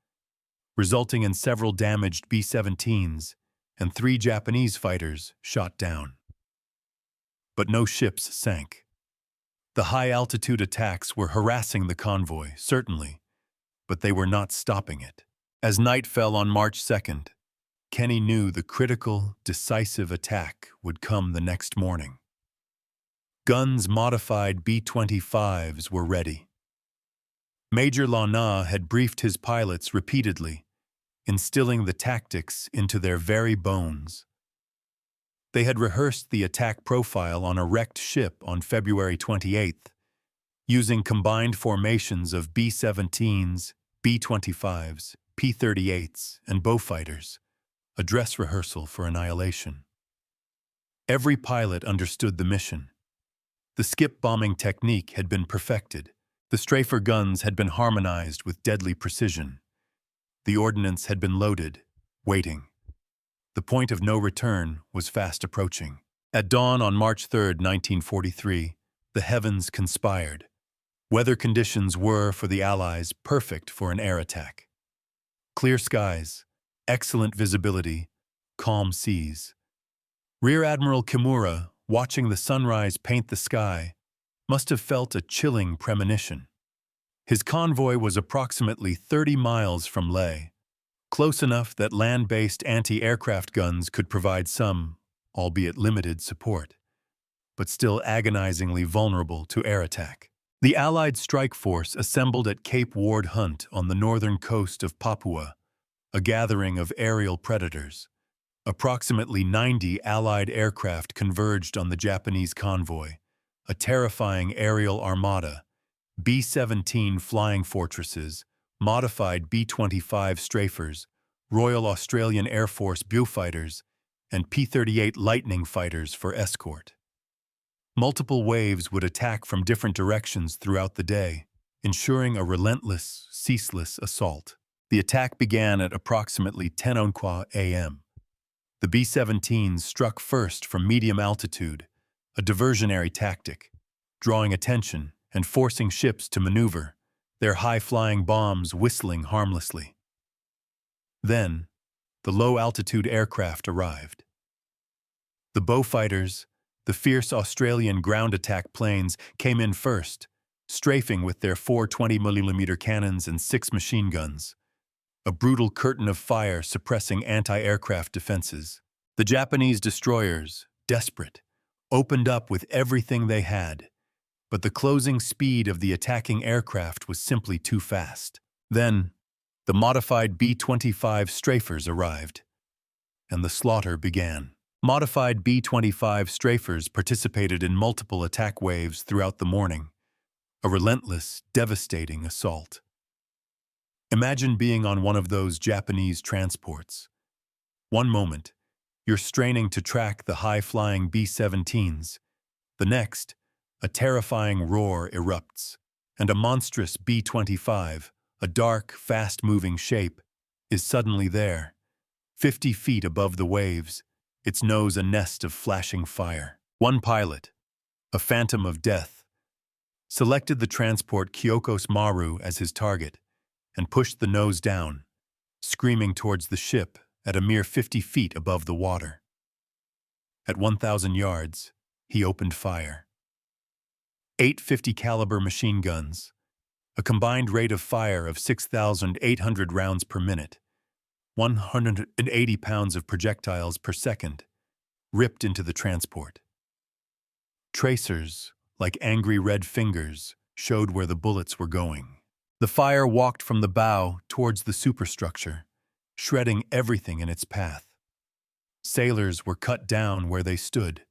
resulting in several damaged B-17s and 3 Japanese fighters shot down. But no ships sank. The high-altitude attacks were harassing the convoy, certainly, but they were not stopping it. As night fell on March 2nd, Kenny knew the critical, decisive attack would come the next morning. Gunn's modified B-25s were ready. Major Lana had briefed his pilots repeatedly, instilling the tactics into their very bones. They had rehearsed the attack profile on a wrecked ship on February 28th, using combined formations of B-17s, B-25s, P-38s, and Beaufighters, a dress rehearsal for annihilation. Every pilot understood the mission. The skip bombing technique had been perfected. The Strafer guns had been harmonized with deadly precision. The ordnance had been loaded, waiting. The point of no return was fast approaching. At dawn on March 3, 1943, the heavens conspired. Weather conditions were, for the Allies, perfect for an air attack. Clear skies, excellent visibility, calm seas. Rear Admiral Kimura, watching the sunrise paint the sky, must have felt a chilling premonition. His convoy was approximately 30 miles from Leh, close enough that land-based anti-aircraft guns could provide some, albeit limited, support, but still agonizingly vulnerable to air attack. The Allied strike force assembled at Cape Ward Hunt on the northern coast of Papua, a gathering of aerial predators. Approximately 90 Allied aircraft converged on the Japanese convoy, a terrifying aerial armada, B-17 flying fortresses, modified B-25 Strafers, Royal Australian Air Force Beaufighters, and P-38 Lightning fighters for escort. Multiple waves would attack from different directions throughout the day, ensuring a relentless, ceaseless assault. The attack began at approximately 10 a.m. The B-17s struck first from medium altitude, a diversionary tactic, drawing attention and forcing ships to maneuver, their high-flying bombs whistling harmlessly. Then, the low-altitude aircraft arrived. The Beaufighters, the fierce Australian ground attack planes, came in first, strafing with their 4 20mm cannons and 6 machine guns, a brutal curtain of fire suppressing anti-aircraft defenses. The Japanese destroyers, desperate, opened up with everything they had, but the closing speed of the attacking aircraft was simply too fast. Then, the modified B-25 Strafers arrived, and the slaughter began. Modified B-25 Strafers participated in multiple attack waves throughout the morning, a relentless, devastating assault. Imagine being on one of those Japanese transports. One moment, you're straining to track the high-flying B-17s. The next, a terrifying roar erupts, and a monstrous B-25, a dark, fast-moving shape, is suddenly there, 50 feet above the waves, its nose a nest of flashing fire. One pilot, a phantom of death, selected the transport Kyokos Maru as his target and pushed the nose down, screaming towards the ship at a mere 50 feet above the water. At 1,000 yards, he opened fire. 8 50 caliber machine guns, a combined rate of fire of 6,800 rounds per minute, 180 pounds of projectiles per second, ripped into the transport. Tracers, like angry red fingers, showed where the bullets were going. The fire walked from the bow towards the superstructure, shredding everything in its path. Sailors were cut down where they stood,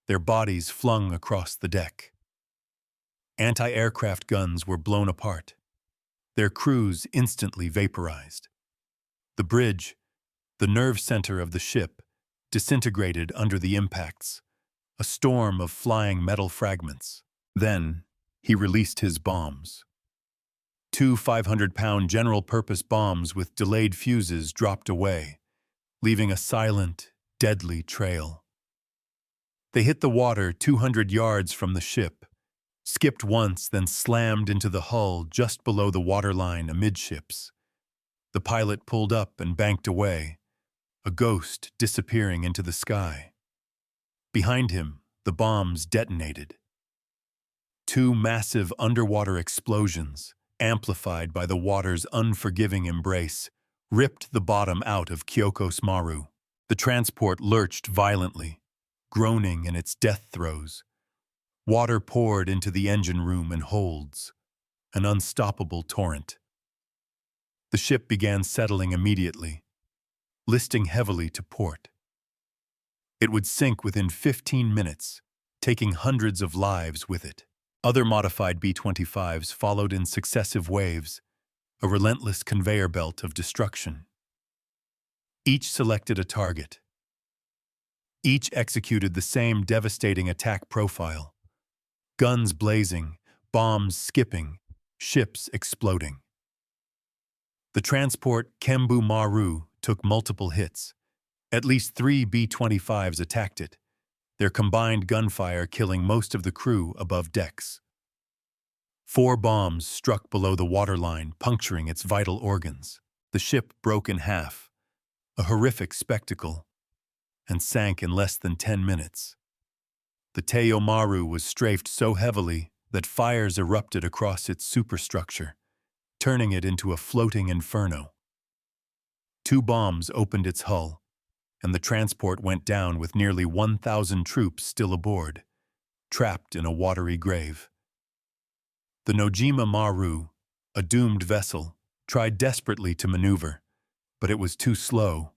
their bodies flung across the deck. Anti-aircraft guns were blown apart, their crews instantly vaporized. The bridge, the nerve center of the ship, disintegrated under the impacts, a storm of flying metal fragments. Then, he released his bombs. Two 500-pound general-purpose bombs with delayed fuses dropped away, leaving a silent, deadly trail. They hit the water 200 yards from the ship, skipped once, then slammed into the hull just below the waterline amidships. The pilot pulled up and banked away, a ghost disappearing into the sky. Behind him, the bombs detonated. Two massive underwater explosions, amplified by the water's unforgiving embrace, ripped the bottom out of Kyokos Maru. The transport lurched violently, groaning in its death throes. Water poured into the engine room in holds, an unstoppable torrent. The ship began settling immediately, listing heavily to port. It would sink within 15 minutes, taking hundreds of lives with it. Other modified B-25s followed in successive waves, a relentless conveyor belt of destruction. Each selected a target. Each executed the same devastating attack profile. Guns blazing, bombs skipping, ships exploding. The transport Kembu Maru took multiple hits. At least 3 B-25s attacked it, their combined gunfire killing most of the crew above decks. 4 bombs struck below the waterline, puncturing its vital organs. The ship broke in half, a horrific spectacle, and sank in less than 10 minutes. The Teo Maru was strafed so heavily that fires erupted across its superstructure, turning it into a floating inferno. 2 bombs opened its hull, and the transport went down with nearly 1,000 troops still aboard, trapped in a watery grave. The Nojima Maru, a doomed vessel, tried desperately to maneuver, but it was too slow,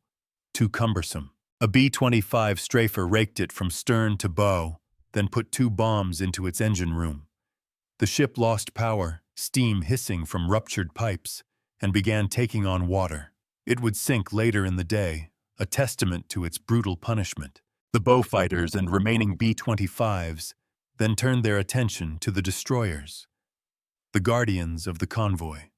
too cumbersome. A B-25 Strafer raked it from stern to bow, then put 2 bombs into its engine room. The ship lost power, steam hissing from ruptured pipes, and began taking on water. It would sink later in the day, a testament to its brutal punishment. The bowfighters and remaining B-25s then turned their attention to the destroyers, the guardians of the convoy.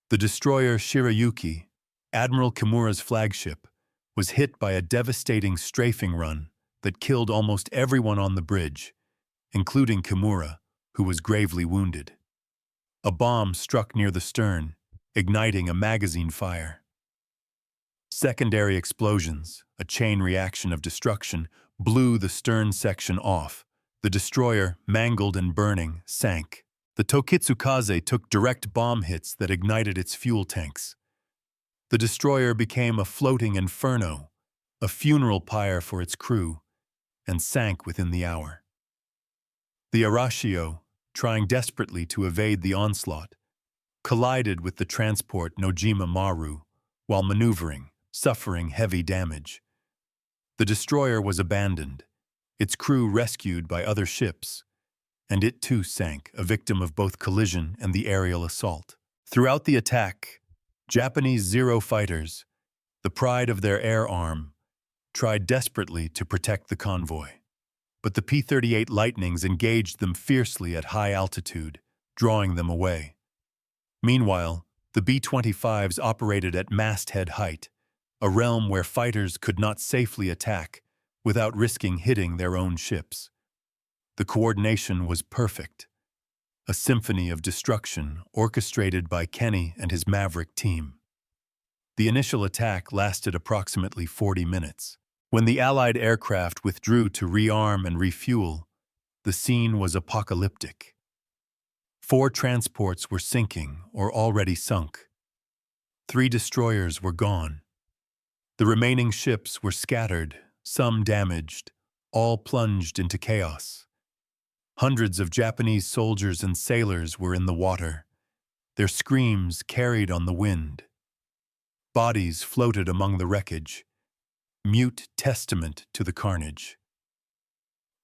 The destroyer Shirayuki, Admiral Kimura's flagship, was hit by a devastating strafing run that killed almost everyone on the bridge, including Kimura, who was gravely wounded. A bomb struck near the stern, igniting a magazine fire. Secondary explosions, a chain reaction of destruction, blew the stern section off. The destroyer, mangled and burning, sank. The Tokitsukaze took direct bomb hits that ignited its fuel tanks. The destroyer became a floating inferno, a funeral pyre for its crew, and sank within the hour. The Arashio, trying desperately to evade the onslaught, collided with the transport Nojima Maru while maneuvering, suffering heavy damage. The destroyer was abandoned, its crew rescued by other ships, and it too sank, a victim of both collision and the aerial assault. Throughout the attack, Japanese Zero fighters, the pride of their air arm, tried desperately to protect the convoy. But the P-38 Lightnings engaged them fiercely at high altitude, drawing them away. Meanwhile, the B-25s operated at masthead height, a realm where fighters could not safely attack without risking hitting their own ships. The coordination was perfect, a symphony of destruction orchestrated by Kenny and his maverick team. The initial attack lasted approximately 40 minutes. When the Allied aircraft withdrew to rearm and refuel, the scene was apocalyptic. 4 transports were sinking or already sunk. 3 destroyers were gone. The remaining ships were scattered, some damaged, all plunged into chaos. Hundreds of Japanese soldiers and sailors were in the water, their screams carried on the wind. Bodies floated among the wreckage, mute testament to the carnage.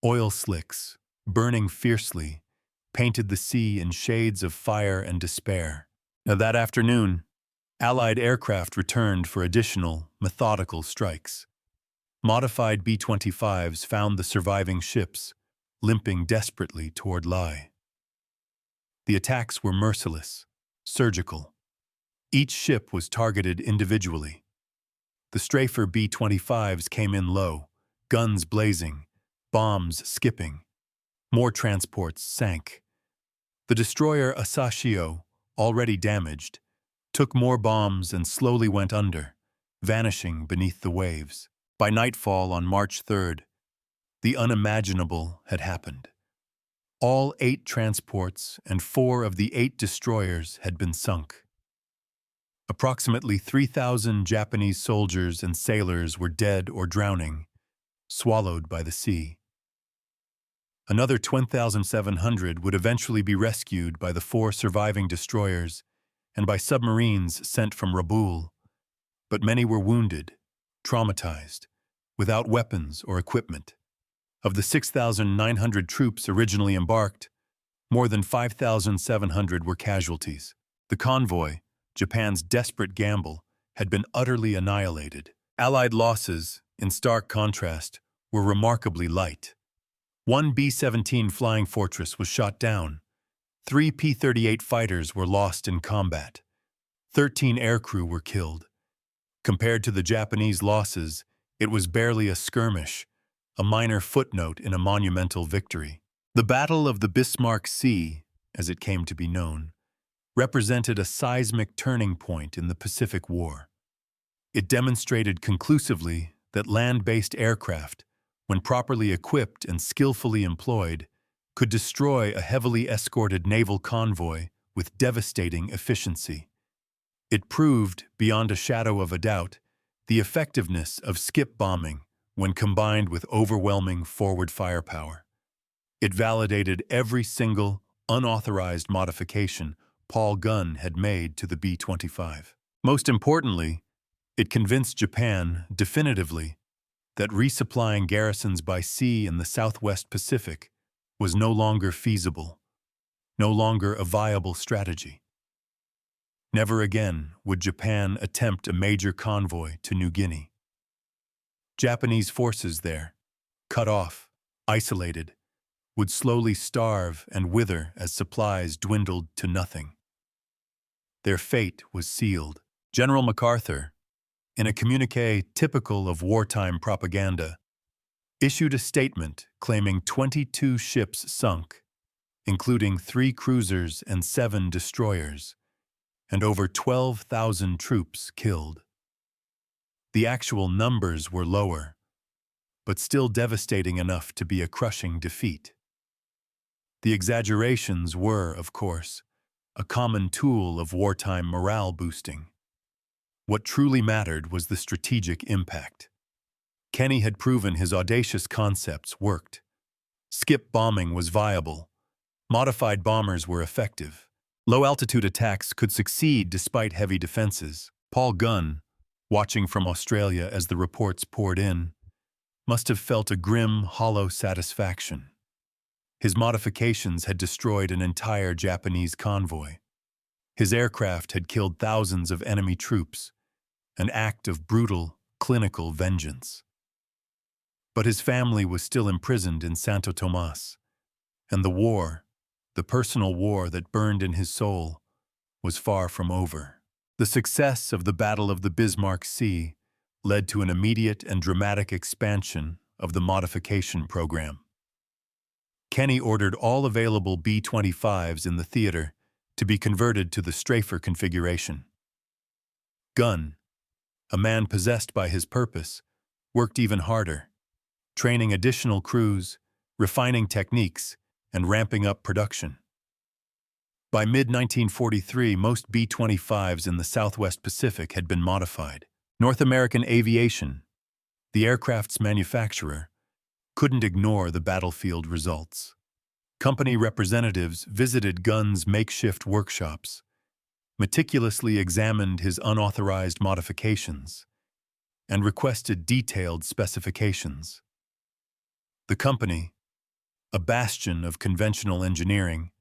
Oil slicks, burning fiercely, painted the sea in shades of fire and despair. Now, that afternoon, Allied aircraft returned for additional, methodical strikes. Modified B-25s found the surviving ships, limping desperately toward Lai. The attacks were merciless, surgical. Each ship was targeted individually. The Strafer B-25s came in low, guns blazing, bombs skipping. More transports sank. The destroyer Asashio, already damaged, took more bombs and slowly went under, vanishing beneath the waves. By nightfall on March 3rd, the unimaginable had happened. All 8 transports and 4 of the 8 destroyers had been sunk. Approximately 3,000 Japanese soldiers and sailors were dead or drowning, swallowed by the sea. Another 20,700 would eventually be rescued by the 4 surviving destroyers and by submarines sent from Rabaul, but many were wounded, traumatized, without weapons or equipment. Of the 6,900 troops originally embarked, more than 5,700 were casualties. The convoy, Japan's desperate gamble, had been utterly annihilated. Allied losses, in stark contrast, were remarkably light. 1 B-17 Flying Fortress was shot down. 3 P-38 fighters were lost in combat. 13 aircrew were killed. Compared to the Japanese losses, it was barely a skirmish, a minor footnote in a monumental victory. The Battle of the Bismarck Sea, as it came to be known, represented a seismic turning point in the Pacific War. It demonstrated conclusively that land-based aircraft, when properly equipped and skillfully employed, could destroy a heavily escorted naval convoy with devastating efficiency. It proved, beyond a shadow of a doubt, the effectiveness of skip bombing when combined with overwhelming forward firepower. It validated every single, unauthorized modification Paul Gunn had made to the B-25. Most importantly, it convinced Japan, definitively, that resupplying garrisons by sea in the Southwest Pacific was no longer feasible, no longer a viable strategy. Never again would Japan attempt a major convoy to New Guinea. Japanese forces there, cut off, isolated, would slowly starve and wither as supplies dwindled to nothing. Their fate was sealed. General MacArthur, in a communiqué typical of wartime propaganda, issued a statement claiming 22 ships sunk, including 3 cruisers and 7 destroyers, and over 12,000 troops killed. The actual numbers were lower, but still devastating enough to be a crushing defeat. The exaggerations were, of course, a common tool of wartime morale boosting. What truly mattered was the strategic impact. Kenny had proven his audacious concepts worked. Skip bombing was viable. Modified bombers were effective. Low-altitude attacks could succeed despite heavy defenses. Paul Gunn, watching from Australia as the reports poured in, must have felt a grim, hollow satisfaction. His modifications had destroyed an entire Japanese convoy. His aircraft had killed thousands of enemy troops, an act of brutal, clinical vengeance. But his family was still imprisoned in Santo Tomas, and the war, the personal war that burned in his soul, was far from over. The success of the Battle of the Bismarck Sea led to an immediate and dramatic expansion of the modification program. Kenny ordered all available B-25s in the theater to be converted to the Strafer configuration. Gunn, a man possessed by his purpose, worked even harder, training additional crews, refining techniques, and ramping up production. By mid-1943, most B-25s in the Southwest Pacific had been modified. North American Aviation, the aircraft's manufacturer, couldn't ignore the battlefield results. Company representatives visited Gunn's makeshift workshops, meticulously examined his unauthorized modifications, and requested detailed specifications. The company, a bastion of conventional engineering,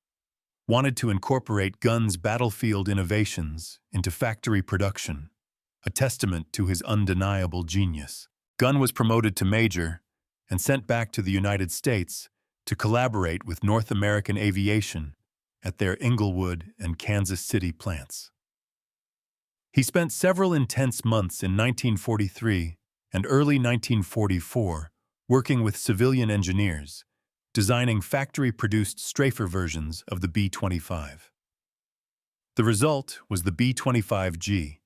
wanted to incorporate Gunn's battlefield innovations into factory production, a testament to his undeniable genius. Gunn was promoted to major and sent back to the United States to collaborate with North American Aviation at their Inglewood and Kansas City plants. He spent several intense months in 1943 and early 1944 working with civilian engineers, designing factory-produced Strafer versions of the B-25. The result was the B-25G,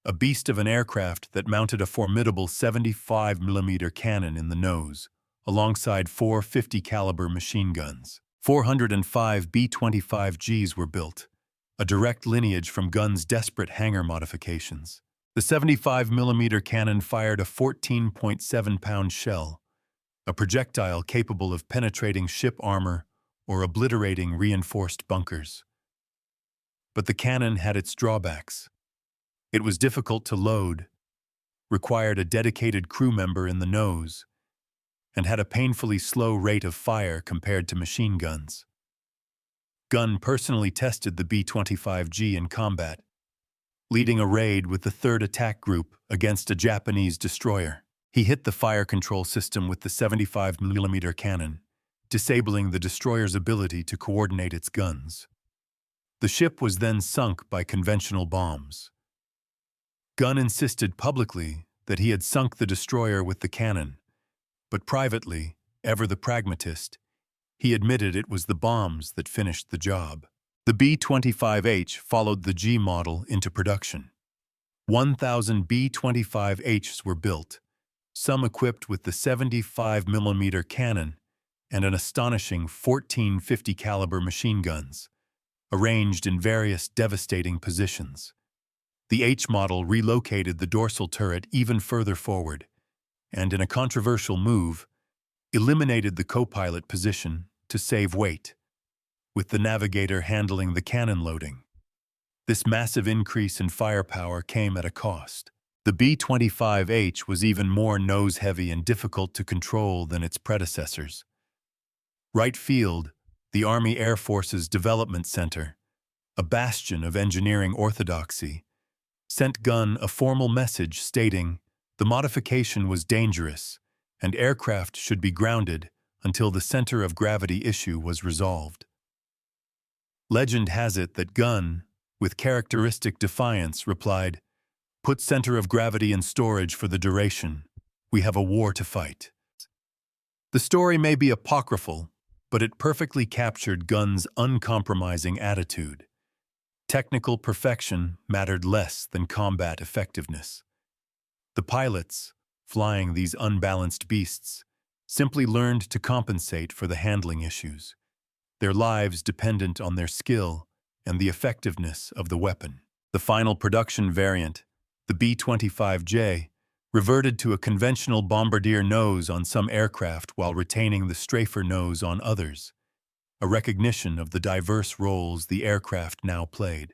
a beast of an aircraft that mounted a formidable 75mm cannon in the nose, alongside four 50-caliber machine guns. 405 B-25Gs were built, a direct lineage from Gunn's desperate hangar modifications. The 75mm cannon fired a 14.7-pound shell, a projectile capable of penetrating ship armor or obliterating reinforced bunkers. But the cannon had its drawbacks. It was difficult to load, required a dedicated crew member in the nose, and had a painfully slow rate of fire compared to machine guns. Gunn personally tested the B-25G in combat, leading a raid with the 3rd Attack Group against a Japanese destroyer. He hit the fire control system with the 75mm cannon, disabling the destroyer's ability to coordinate its guns. The ship was then sunk by conventional bombs. Gunn insisted publicly that he had sunk the destroyer with the cannon, but privately, ever the pragmatist, he admitted it was the bombs that finished the job. The B-25H followed the G model into production. 1,000 B-25Hs were built, some equipped with the 75mm cannon and an astonishing 14 50-caliber machine guns, arranged in various devastating positions. The H model relocated the dorsal turret even further forward, and in a controversial move, eliminated the co-pilot position to save weight, with the navigator handling the cannon loading. This massive increase in firepower came at a cost. The B-25H was even more nose-heavy and difficult to control than its predecessors. Wright Field, the Army Air Force's development center, a bastion of engineering orthodoxy, sent Gunn a formal message stating the modification was dangerous and aircraft should be grounded until the center of gravity issue was resolved. Legend has it that Gunn, with characteristic defiance, replied, "Put center of gravity in storage for the duration. We have a war to fight." The story may be apocryphal, but it perfectly captured Gunn's uncompromising attitude. Technical perfection mattered less than combat effectiveness. The pilots, flying these unbalanced beasts, simply learned to compensate for the handling issues, their lives dependent on their skill and the effectiveness of the weapon. The final production variant, the B-25J, reverted to a conventional bombardier nose on some aircraft while retaining the Strafer nose on others, a recognition of the diverse roles the aircraft now played.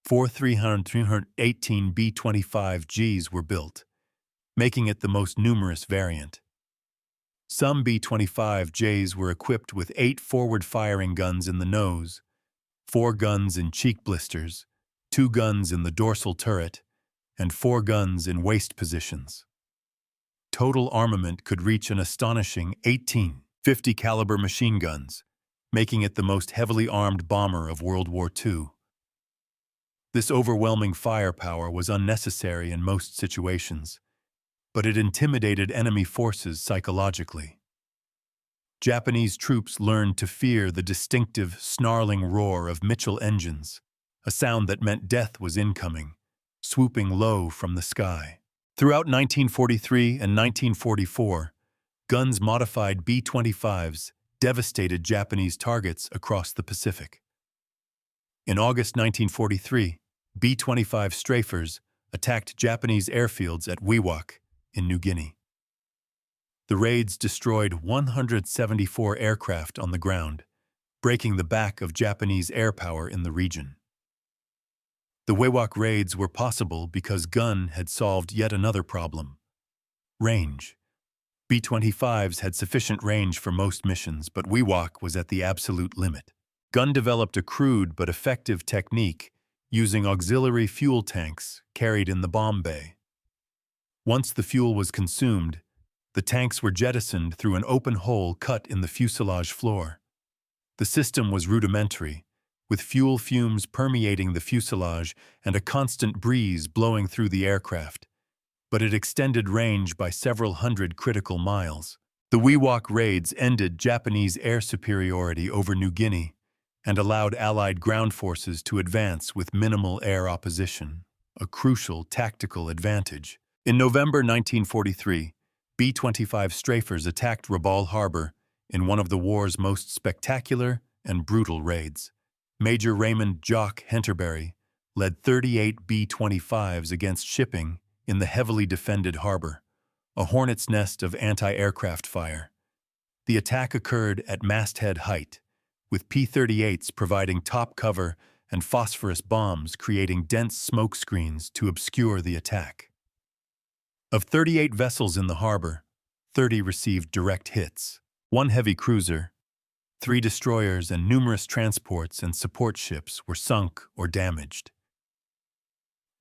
318 B-25Gs were built, making it the most numerous variant. Some B-25Js were equipped with 8 forward-firing guns in the nose, 4 guns in cheek blisters, 2 guns in the dorsal turret, and 4 guns in waist positions. Total armament could reach an astonishing 18 50-caliber machine guns, making it the most heavily armed bomber of World War II. This overwhelming firepower was unnecessary in most situations, but it intimidated enemy forces psychologically. Japanese troops learned to fear the distinctive, snarling roar of Mitchell engines, a sound that meant death was incoming, swooping low from the sky. Throughout 1943 and 1944, Gunn's modified B-25s devastated Japanese targets across the Pacific. In August 1943, B-25 Strafers attacked Japanese airfields at Wewak in New Guinea. The raids destroyed 174 aircraft on the ground, breaking the back of Japanese air power in the region. The Wewak raids were possible because Gunn had solved yet another problem: range. B-25s had sufficient range for most missions, but Wewak was at the absolute limit. Gunn developed a crude but effective technique using auxiliary fuel tanks carried in the bomb bay. Once the fuel was consumed, the tanks were jettisoned through an open hole cut in the fuselage floor. The system was rudimentary, with fuel fumes permeating the fuselage and a constant breeze blowing through the aircraft, but it extended range by several hundred critical miles. The WWII raids ended Japanese air superiority over New Guinea and allowed Allied ground forces to advance with minimal air opposition, a crucial tactical advantage. In November 1943, B-25 Strafers attacked Rabaul Harbor in one of the war's most spectacular and brutal raids. Major Raymond "Jock" Henterberry led 38 B-25s against shipping in the heavily defended harbor, a hornet's nest of anti-aircraft fire. The attack occurred at masthead height, with P-38s providing top cover and phosphorus bombs creating dense smoke screens to obscure the attack. Of 38 vessels in the harbor, 30 received direct hits. 1 heavy cruiser, 3 destroyers, and numerous transports and support ships were sunk or damaged.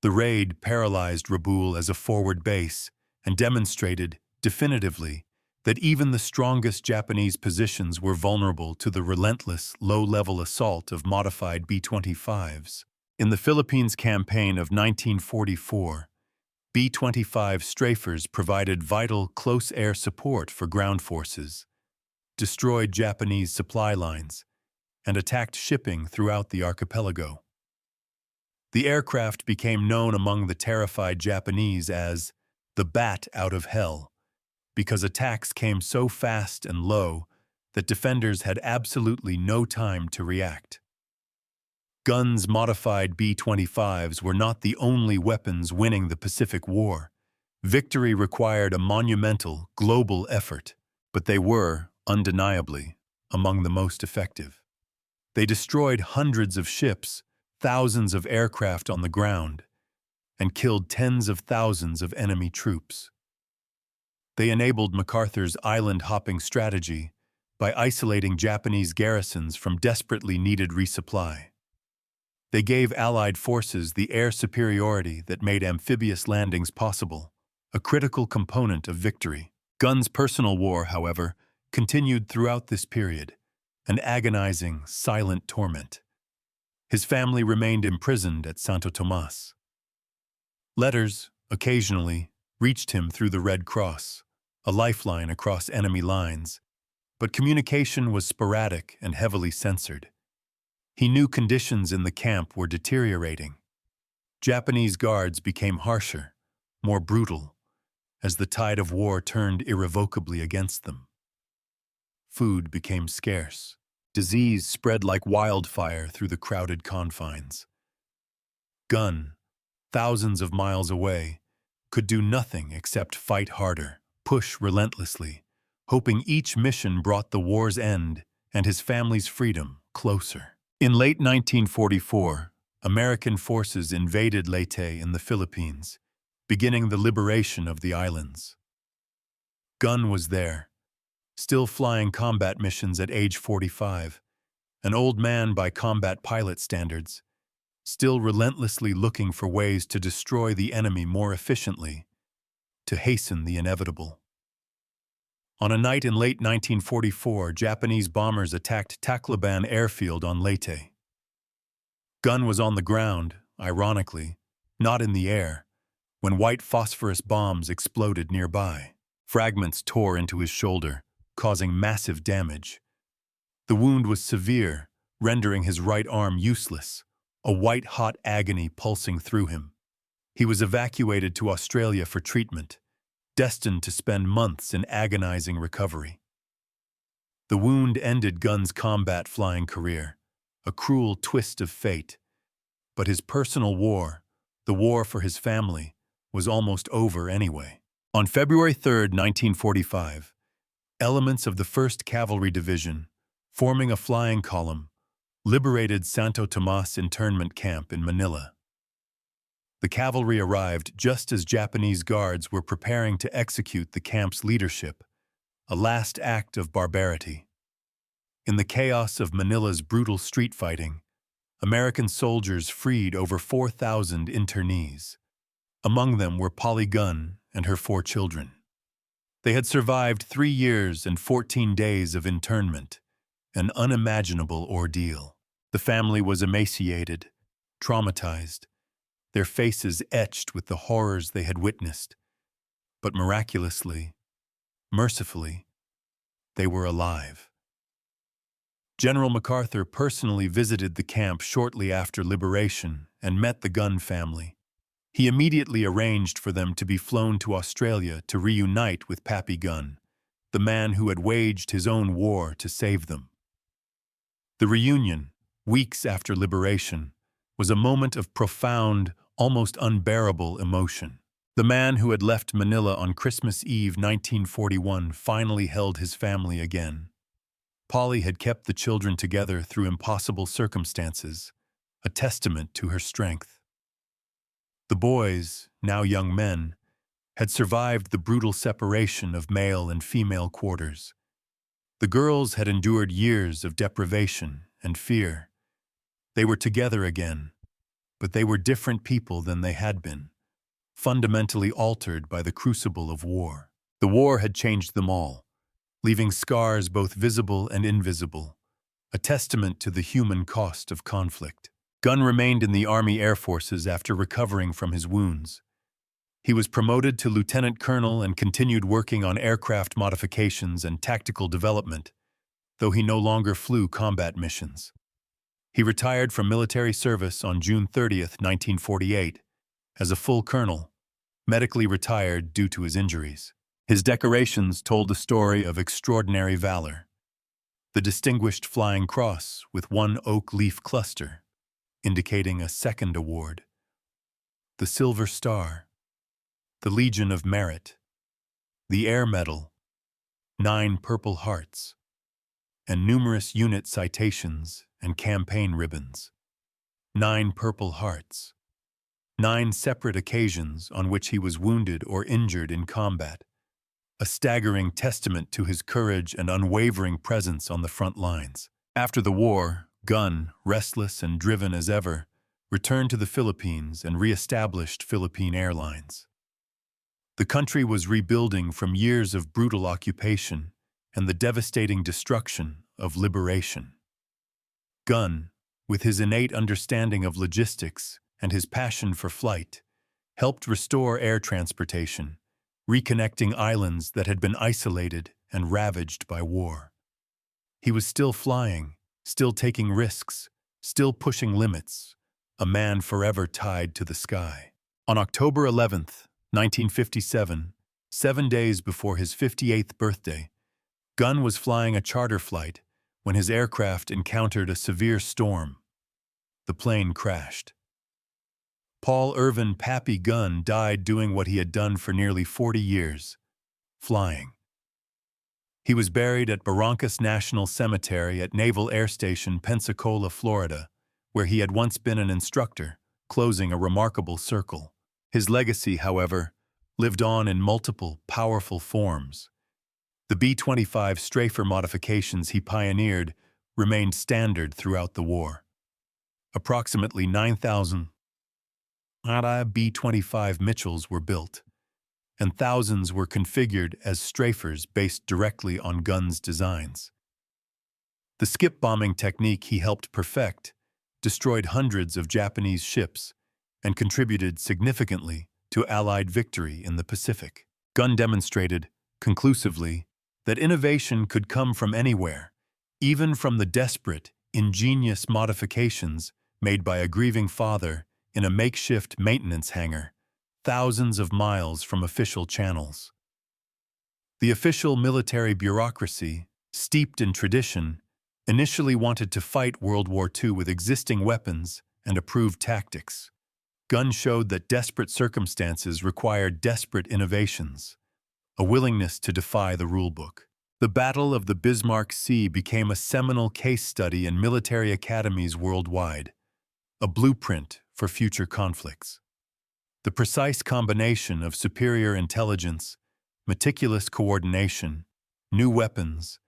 The raid paralyzed Rabaul as a forward base and demonstrated, definitively, that even the strongest Japanese positions were vulnerable to the relentless, low-level assault of modified B-25s. In the Philippines campaign of 1944, B-25 Strafers provided vital close air support for ground forces, destroyed Japanese supply lines, and attacked shipping throughout the archipelago. The aircraft became known among the terrified Japanese as the Bat out of Hell, because attacks came so fast and low that defenders had absolutely no time to react. Gunn's modified B-25s were not the only weapons winning the Pacific War. Victory required a monumental, global effort, but they were, undeniably, among the most effective. They destroyed hundreds of ships, thousands of aircraft on the ground, and killed tens of thousands of enemy troops. They enabled MacArthur's island-hopping strategy by isolating Japanese garrisons from desperately needed resupply. They gave Allied forces the air superiority that made amphibious landings possible, a critical component of victory. Gunn's personal war, however, continued throughout this period, an agonizing, silent torment. His family remained imprisoned at Santo Tomas. Letters, occasionally, reached him through the Red Cross, a lifeline across enemy lines, but communication was sporadic and heavily censored. He knew conditions in the camp were deteriorating. Japanese guards became harsher, more brutal, as the tide of war turned irrevocably against them. Food became scarce. Disease spread like wildfire through the crowded confines. Gunn, thousands of miles away, could do nothing except fight harder, push relentlessly, hoping each mission brought the war's end and his family's freedom closer. In late 1944, American forces invaded Leyte in the Philippines, beginning the liberation of the islands. Gunn was there, still flying combat missions at age 45, an old man by combat pilot standards, still relentlessly looking for ways to destroy the enemy more efficiently, to hasten the inevitable. On a night in late 1944, Japanese bombers attacked Tacloban airfield on Leyte. Gunn was on the ground, ironically, not in the air, when white phosphorus bombs exploded nearby. Fragments tore into his shoulder, causing massive damage. The wound was severe, rendering his right arm useless, a white-hot agony pulsing through him. He was evacuated to Australia for treatment, destined to spend months in agonizing recovery. The wound ended Gunn's combat flying career, a cruel twist of fate. But his personal war, the war for his family, was almost over anyway. On February 3, 1945, elements of the 1st Cavalry Division, forming a flying column, liberated Santo Tomas internment camp in Manila. The cavalry arrived just as Japanese guards were preparing to execute the camp's leadership, a last act of barbarity. In the chaos of Manila's brutal street fighting, American soldiers freed over 4,000 internees. Among them were Polly Gunn and her 4 children. They had survived 3 years and 14 days of internment, an unimaginable ordeal. The family was emaciated, traumatized, their faces etched with the horrors they had witnessed. But miraculously, mercifully, they were alive. General MacArthur personally visited the camp shortly after liberation and met the Gunn family. He immediately arranged for them to be flown to Australia to reunite with Pappy Gunn, the man who had waged his own war to save them. The reunion, weeks after liberation, was a moment of profound, almost unbearable emotion. The man who had left Manila on Christmas Eve 1941 finally held his family again. Polly had kept the children together through impossible circumstances, a testament to her strength. The boys, now young men, had survived the brutal separation of male and female quarters. The girls had endured years of deprivation and fear. They were together again, but they were different people than they had been, fundamentally altered by the crucible of war. The war had changed them all, leaving scars both visible and invisible, a testament to the human cost of conflict. Gunn remained in the Army Air Forces after recovering from his wounds. He was promoted to lieutenant colonel and continued working on aircraft modifications and tactical development, though he no longer flew combat missions. He retired from military service on June 30, 1948, as a full colonel, medically retired due to his injuries. His decorations told a story of extraordinary valor. The Distinguished Flying Cross with one oak leaf cluster, indicating a second award. The Silver Star, the Legion of Merit, the Air Medal, 9 Purple Hearts, and numerous unit citations and campaign ribbons. 9 Purple Hearts. 9 separate occasions on which he was wounded or injured in combat, a staggering testament to his courage and unwavering presence on the front lines. After the war, Gunn, restless and driven as ever, returned to the Philippines and re-established Philippine Airlines. The country was rebuilding from years of brutal occupation and the devastating destruction of liberation. Gunn, with his innate understanding of logistics and his passion for flight, helped restore air transportation, reconnecting islands that had been isolated and ravaged by war. He was still flying, still taking risks, still pushing limits, a man forever tied to the sky. On October 11th, 1957, 7 days before his 58th birthday, Gunn was flying a charter flight when his aircraft encountered a severe storm. The plane crashed. Paul Irvin "Pappy" Gunn died doing what he had done for nearly 40 years, flying. He was buried at Barrancas National Cemetery at Naval Air Station, Pensacola, Florida, where he had once been an instructor, closing a remarkable circle. His legacy, however, lived on in multiple, powerful forms. The B-25 Strafer modifications he pioneered remained standard throughout the war. Approximately 9,000 B-25 Mitchells were built, and thousands were configured as Strafers based directly on Gunn's designs. The skip bombing technique he helped perfect destroyed hundreds of Japanese ships and contributed significantly to Allied victory in the Pacific. Gunn demonstrated, conclusively, that innovation could come from anywhere, even from the desperate, ingenious modifications made by a grieving father in a makeshift maintenance hangar, thousands of miles from official channels. The official military bureaucracy, steeped in tradition, initially wanted to fight World War II with existing weapons and approved tactics. Gunn showed that desperate circumstances required desperate innovations, a willingness to defy the rulebook. The Battle of the Bismarck Sea became a seminal case study in military academies worldwide, a blueprint for future conflicts. The precise combination of superior intelligence, meticulous coordination, new weapons,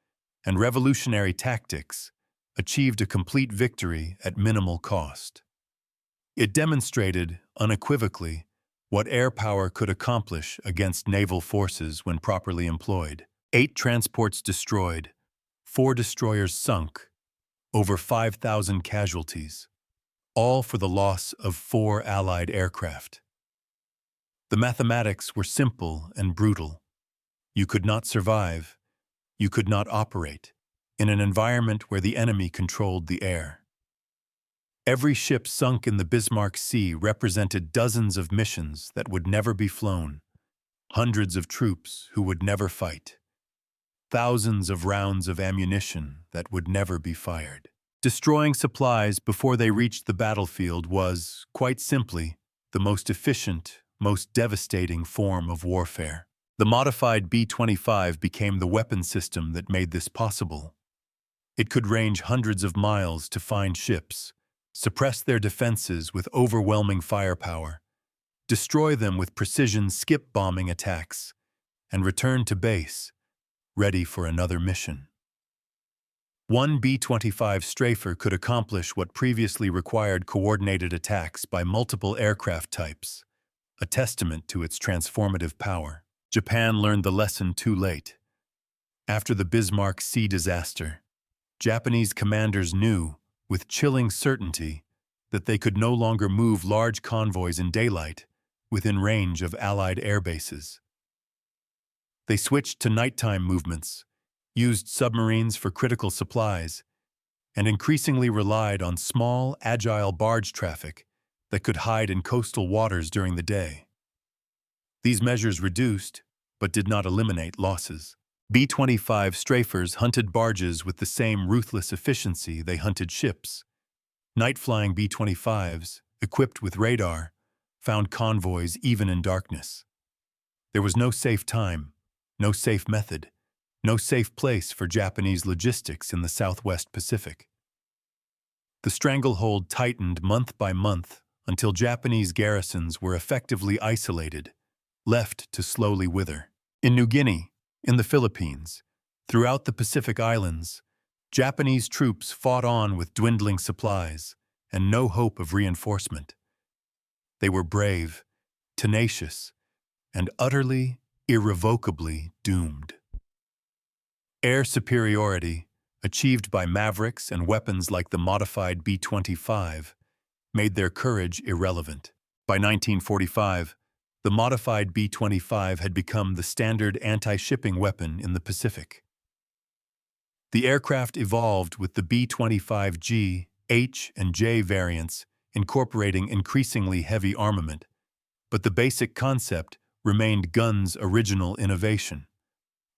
and revolutionary tactics achieved a complete victory at minimal cost. It demonstrated, unequivocally, what air power could accomplish against naval forces when properly employed. 8 transports destroyed, 4 destroyers sunk, over 5,000 casualties, all for the loss of 4 Allied aircraft. The mathematics were simple and brutal. You could not survive, you could not operate, in an environment where the enemy controlled the air. Every ship sunk in the Bismarck Sea represented dozens of missions that would never be flown, hundreds of troops who would never fight, thousands of rounds of ammunition that would never be fired. Destroying supplies before they reached the battlefield was, quite simply, the most efficient, most devastating form of warfare. The modified B-25 became the weapon system that made this possible. It could range hundreds of miles to find ships, suppress their defenses with overwhelming firepower, destroy them with precision skip-bombing attacks, and return to base, ready for another mission. One B-25 Strafer could accomplish what previously required coordinated attacks by multiple aircraft types, a testament to its transformative power. Japan learned the lesson too late. After the Bismarck Sea disaster, Japanese commanders knew, with chilling certainty, that they could no longer move large convoys in daylight within range of Allied air bases. They switched to nighttime movements, used submarines for critical supplies, and increasingly relied on small, agile barge traffic that could hide in coastal waters during the day. These measures reduced, but did not eliminate losses. B-25 Strafers hunted barges with the same ruthless efficiency they hunted ships. Night-flying B-25s, equipped with radar, found convoys even in darkness. There was no safe time, no safe method, no safe place for Japanese logistics in the Southwest Pacific. The stranglehold tightened month by month until Japanese garrisons were effectively isolated, left to slowly wither. In New Guinea, in the Philippines, throughout the Pacific Islands, Japanese troops fought on with dwindling supplies and no hope of reinforcement. They were brave, tenacious, and utterly, irrevocably doomed. Air superiority, achieved by mavericks and weapons like the modified B-25, made their courage irrelevant. By 1945, the modified B-25 had become the standard anti-shipping weapon in the Pacific. The aircraft evolved with the B-25G, H, and J variants incorporating increasingly heavy armament, but the basic concept remained Gunn's original innovation.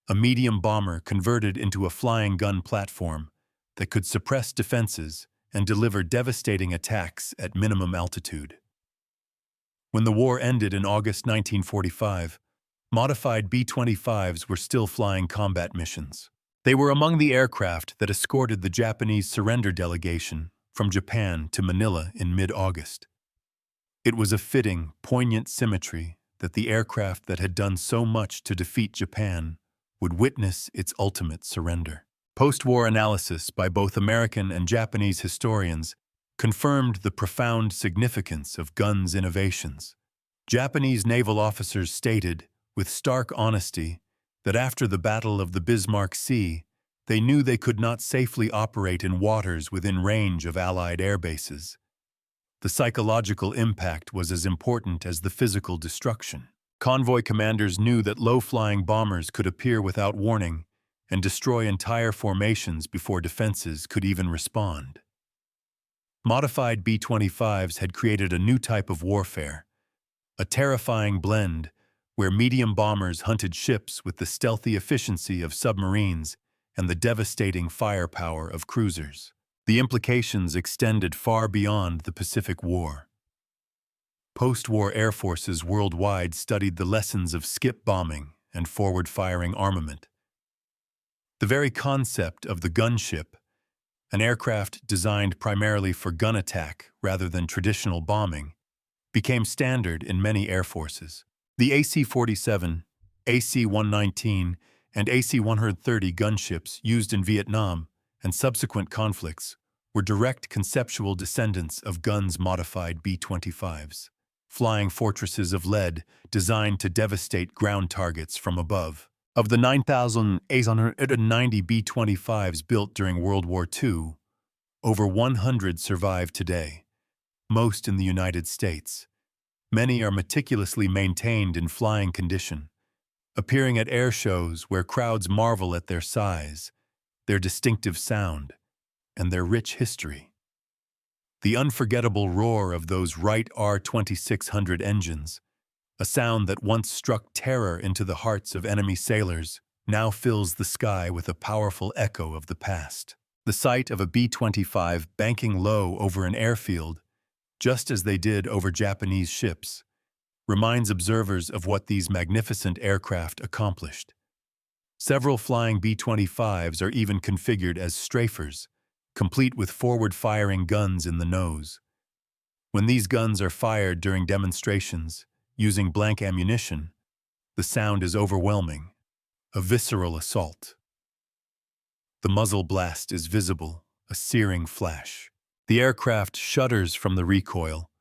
A medium bomber converted into a flying gun platform that could suppress defenses and deliver devastating attacks at minimum altitude. When the war ended in August 1945, modified B-25s were still flying combat missions. They were among the aircraft that escorted the Japanese surrender delegation from Japan to Manila in mid-August. It was a fitting, poignant symmetry that the aircraft that had done so much to defeat Japan would witness its ultimate surrender. Post-war analysis by both American and Japanese historians confirmed the profound significance of Gunn's innovations. Japanese naval officers stated, with stark honesty, that after the Battle of the Bismarck Sea, they knew they could not safely operate in waters within range of Allied air bases. The psychological impact was as important as the physical destruction. Convoy commanders knew that low-flying bombers could appear without warning and destroy entire formations before defenses could even respond. Modified B-25s had created a new type of warfare, a terrifying blend where medium bombers hunted ships with the stealthy efficiency of submarines and the devastating firepower of cruisers. The implications extended far beyond the Pacific War. Post-war air forces worldwide studied the lessons of skip bombing and forward-firing armament. The very concept of the gunship, an aircraft designed primarily for gun attack rather than traditional bombing, became standard in many air forces. The AC-47, AC-119, and AC-130 gunships used in Vietnam and subsequent conflicts were direct conceptual descendants of Gunn's modified B-25s, flying fortresses of lead designed to devastate ground targets from above. Of the 9,890 B-25s built during World War II, over 100 survive today, most in the United States. Many are meticulously maintained in flying condition, appearing at air shows where crowds marvel at their size, their distinctive sound, and their rich history. The unforgettable roar of those Wright R-2600 engines, a sound that once struck terror into the hearts of enemy sailors, now fills the sky with a powerful echo of the past. The sight of a B-25 banking low over an airfield, just as they did over Japanese ships, reminds observers of what these magnificent aircraft accomplished. Several flying B-25s are even configured as strafers, complete with forward-firing guns in the nose. When these guns are fired during demonstrations, using blank ammunition, the sound is overwhelming, a visceral assault. The muzzle blast is visible, a searing flash. The aircraft shudders from the recoil,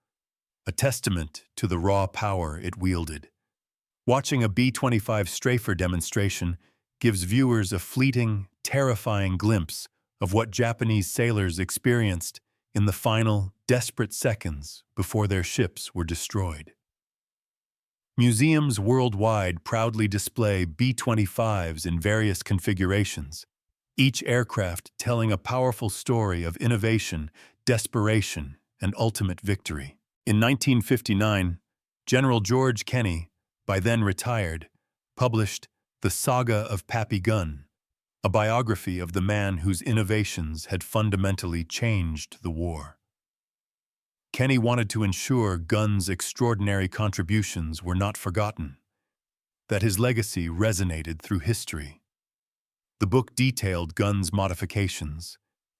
a testament to the raw power it wielded. Watching a B-25 strafer demonstration gives viewers a fleeting, terrifying glimpse of what Japanese sailors experienced in the final, desperate seconds before their ships were destroyed. Museums worldwide proudly display B-25s in various configurations, each aircraft telling a powerful story of innovation, desperation, and ultimate victory. In 1959, General George Kenney, by then retired, published The Saga of Pappy Gunn, a biography of the man whose innovations had fundamentally changed the war. Kenney wanted to ensure Gunn's extraordinary contributions were not forgotten, that his legacy resonated through history. The book detailed Gunn's modifications,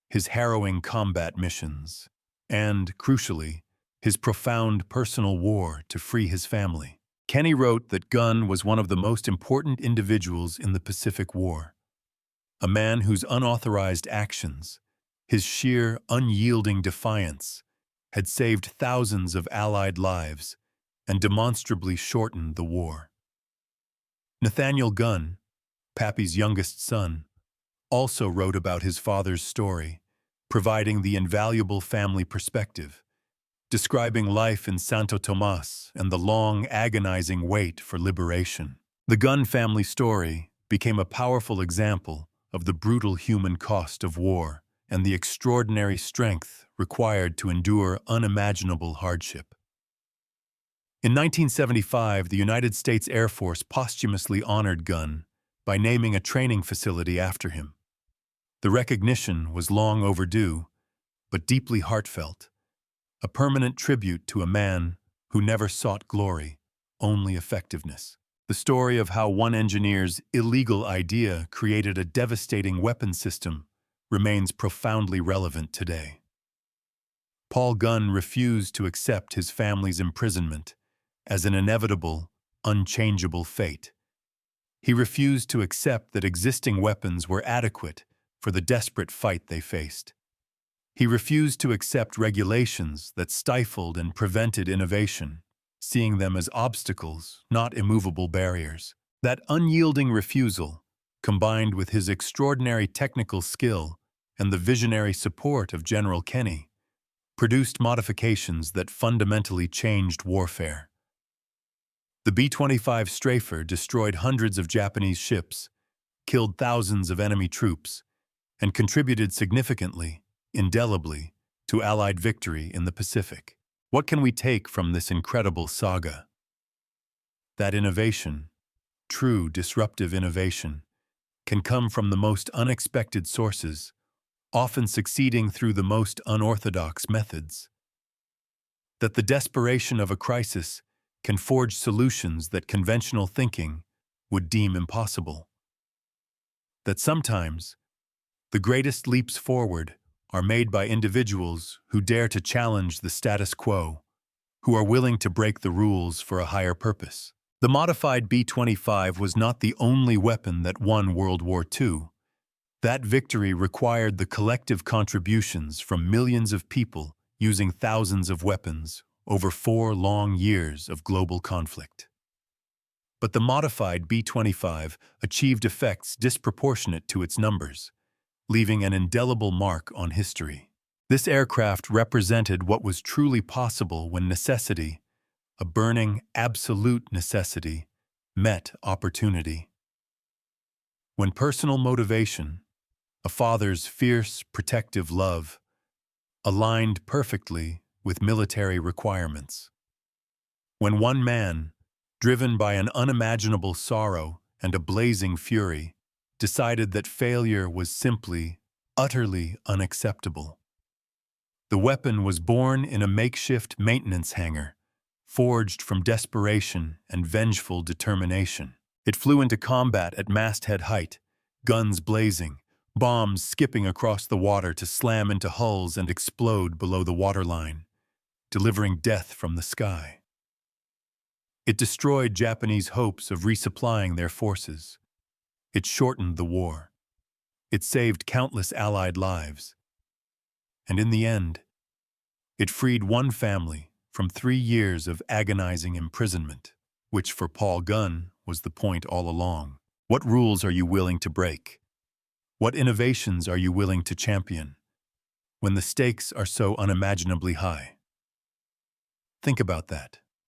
his harrowing combat missions, and, crucially, his profound personal war to free his family. Kenney wrote that Gunn was one of the most important individuals in the Pacific War, a man whose unauthorized actions, his sheer, unyielding defiance, had saved thousands of Allied lives and demonstrably shortened the war. Nathaniel Gunn, Pappy's youngest son, also wrote about his father's story, providing the invaluable family perspective, describing life in Santo Tomas and the long, agonizing wait for liberation. The Gunn family story became a powerful example of the brutal human cost of war and the extraordinary strength required to endure unimaginable hardship. In 1975, the United States Air Force posthumously honored Gunn by naming a training facility after him. The recognition was long overdue, but deeply heartfelt, a permanent tribute to a man who never sought glory, only effectiveness. The story of how one engineer's illegal idea created a devastating weapon system remains profoundly relevant today. Paul Gunn refused to accept his family's imprisonment as an inevitable, unchangeable fate. He refused to accept that existing weapons were adequate for the desperate fight they faced. He refused to accept regulations that stifled and prevented innovation, seeing them as obstacles, not immovable barriers. That unyielding refusal, combined with his extraordinary technical skill and the visionary support of General Kenney, produced modifications that fundamentally changed warfare. The B-25 Strafer destroyed hundreds of Japanese ships, killed thousands of enemy troops, and contributed significantly, indelibly, to Allied victory in the Pacific. What can we take from this incredible saga? That innovation, true disruptive innovation, can come from the most unexpected sources, often succeeding through the most unorthodox methods. That the desperation of a crisis can forge solutions that conventional thinking would deem impossible. That sometimes the greatest leaps forward are made by individuals who dare to challenge the status quo, who are willing to break the rules for a higher purpose. The modified B-25 was not the only weapon that won World War II. That victory required the collective contributions from millions of people using thousands of weapons over 4 long years of global conflict. But the modified B-25 achieved effects disproportionate to its numbers, leaving an indelible mark on history. This aircraft represented what was truly possible when necessity, a burning, absolute necessity, met opportunity. When personal motivation, a father's fierce, protective love, aligned perfectly with military requirements. When one man, driven by an unimaginable sorrow and a blazing fury, decided that failure was simply, utterly unacceptable. The weapon was born in a makeshift maintenance hangar, forged from desperation and vengeful determination. It flew into combat at masthead height, guns blazing, bombs skipping across the water to slam into hulls and explode below the waterline, delivering death from the sky. It destroyed Japanese hopes of resupplying their forces. It shortened the war. It saved countless Allied lives. And in the end, it freed one family from 3 years of agonizing imprisonment, which for Paul Gunn was the point all along. What rules are you willing to break? What innovations are you willing to champion when the stakes are so unimaginably high? Think about that.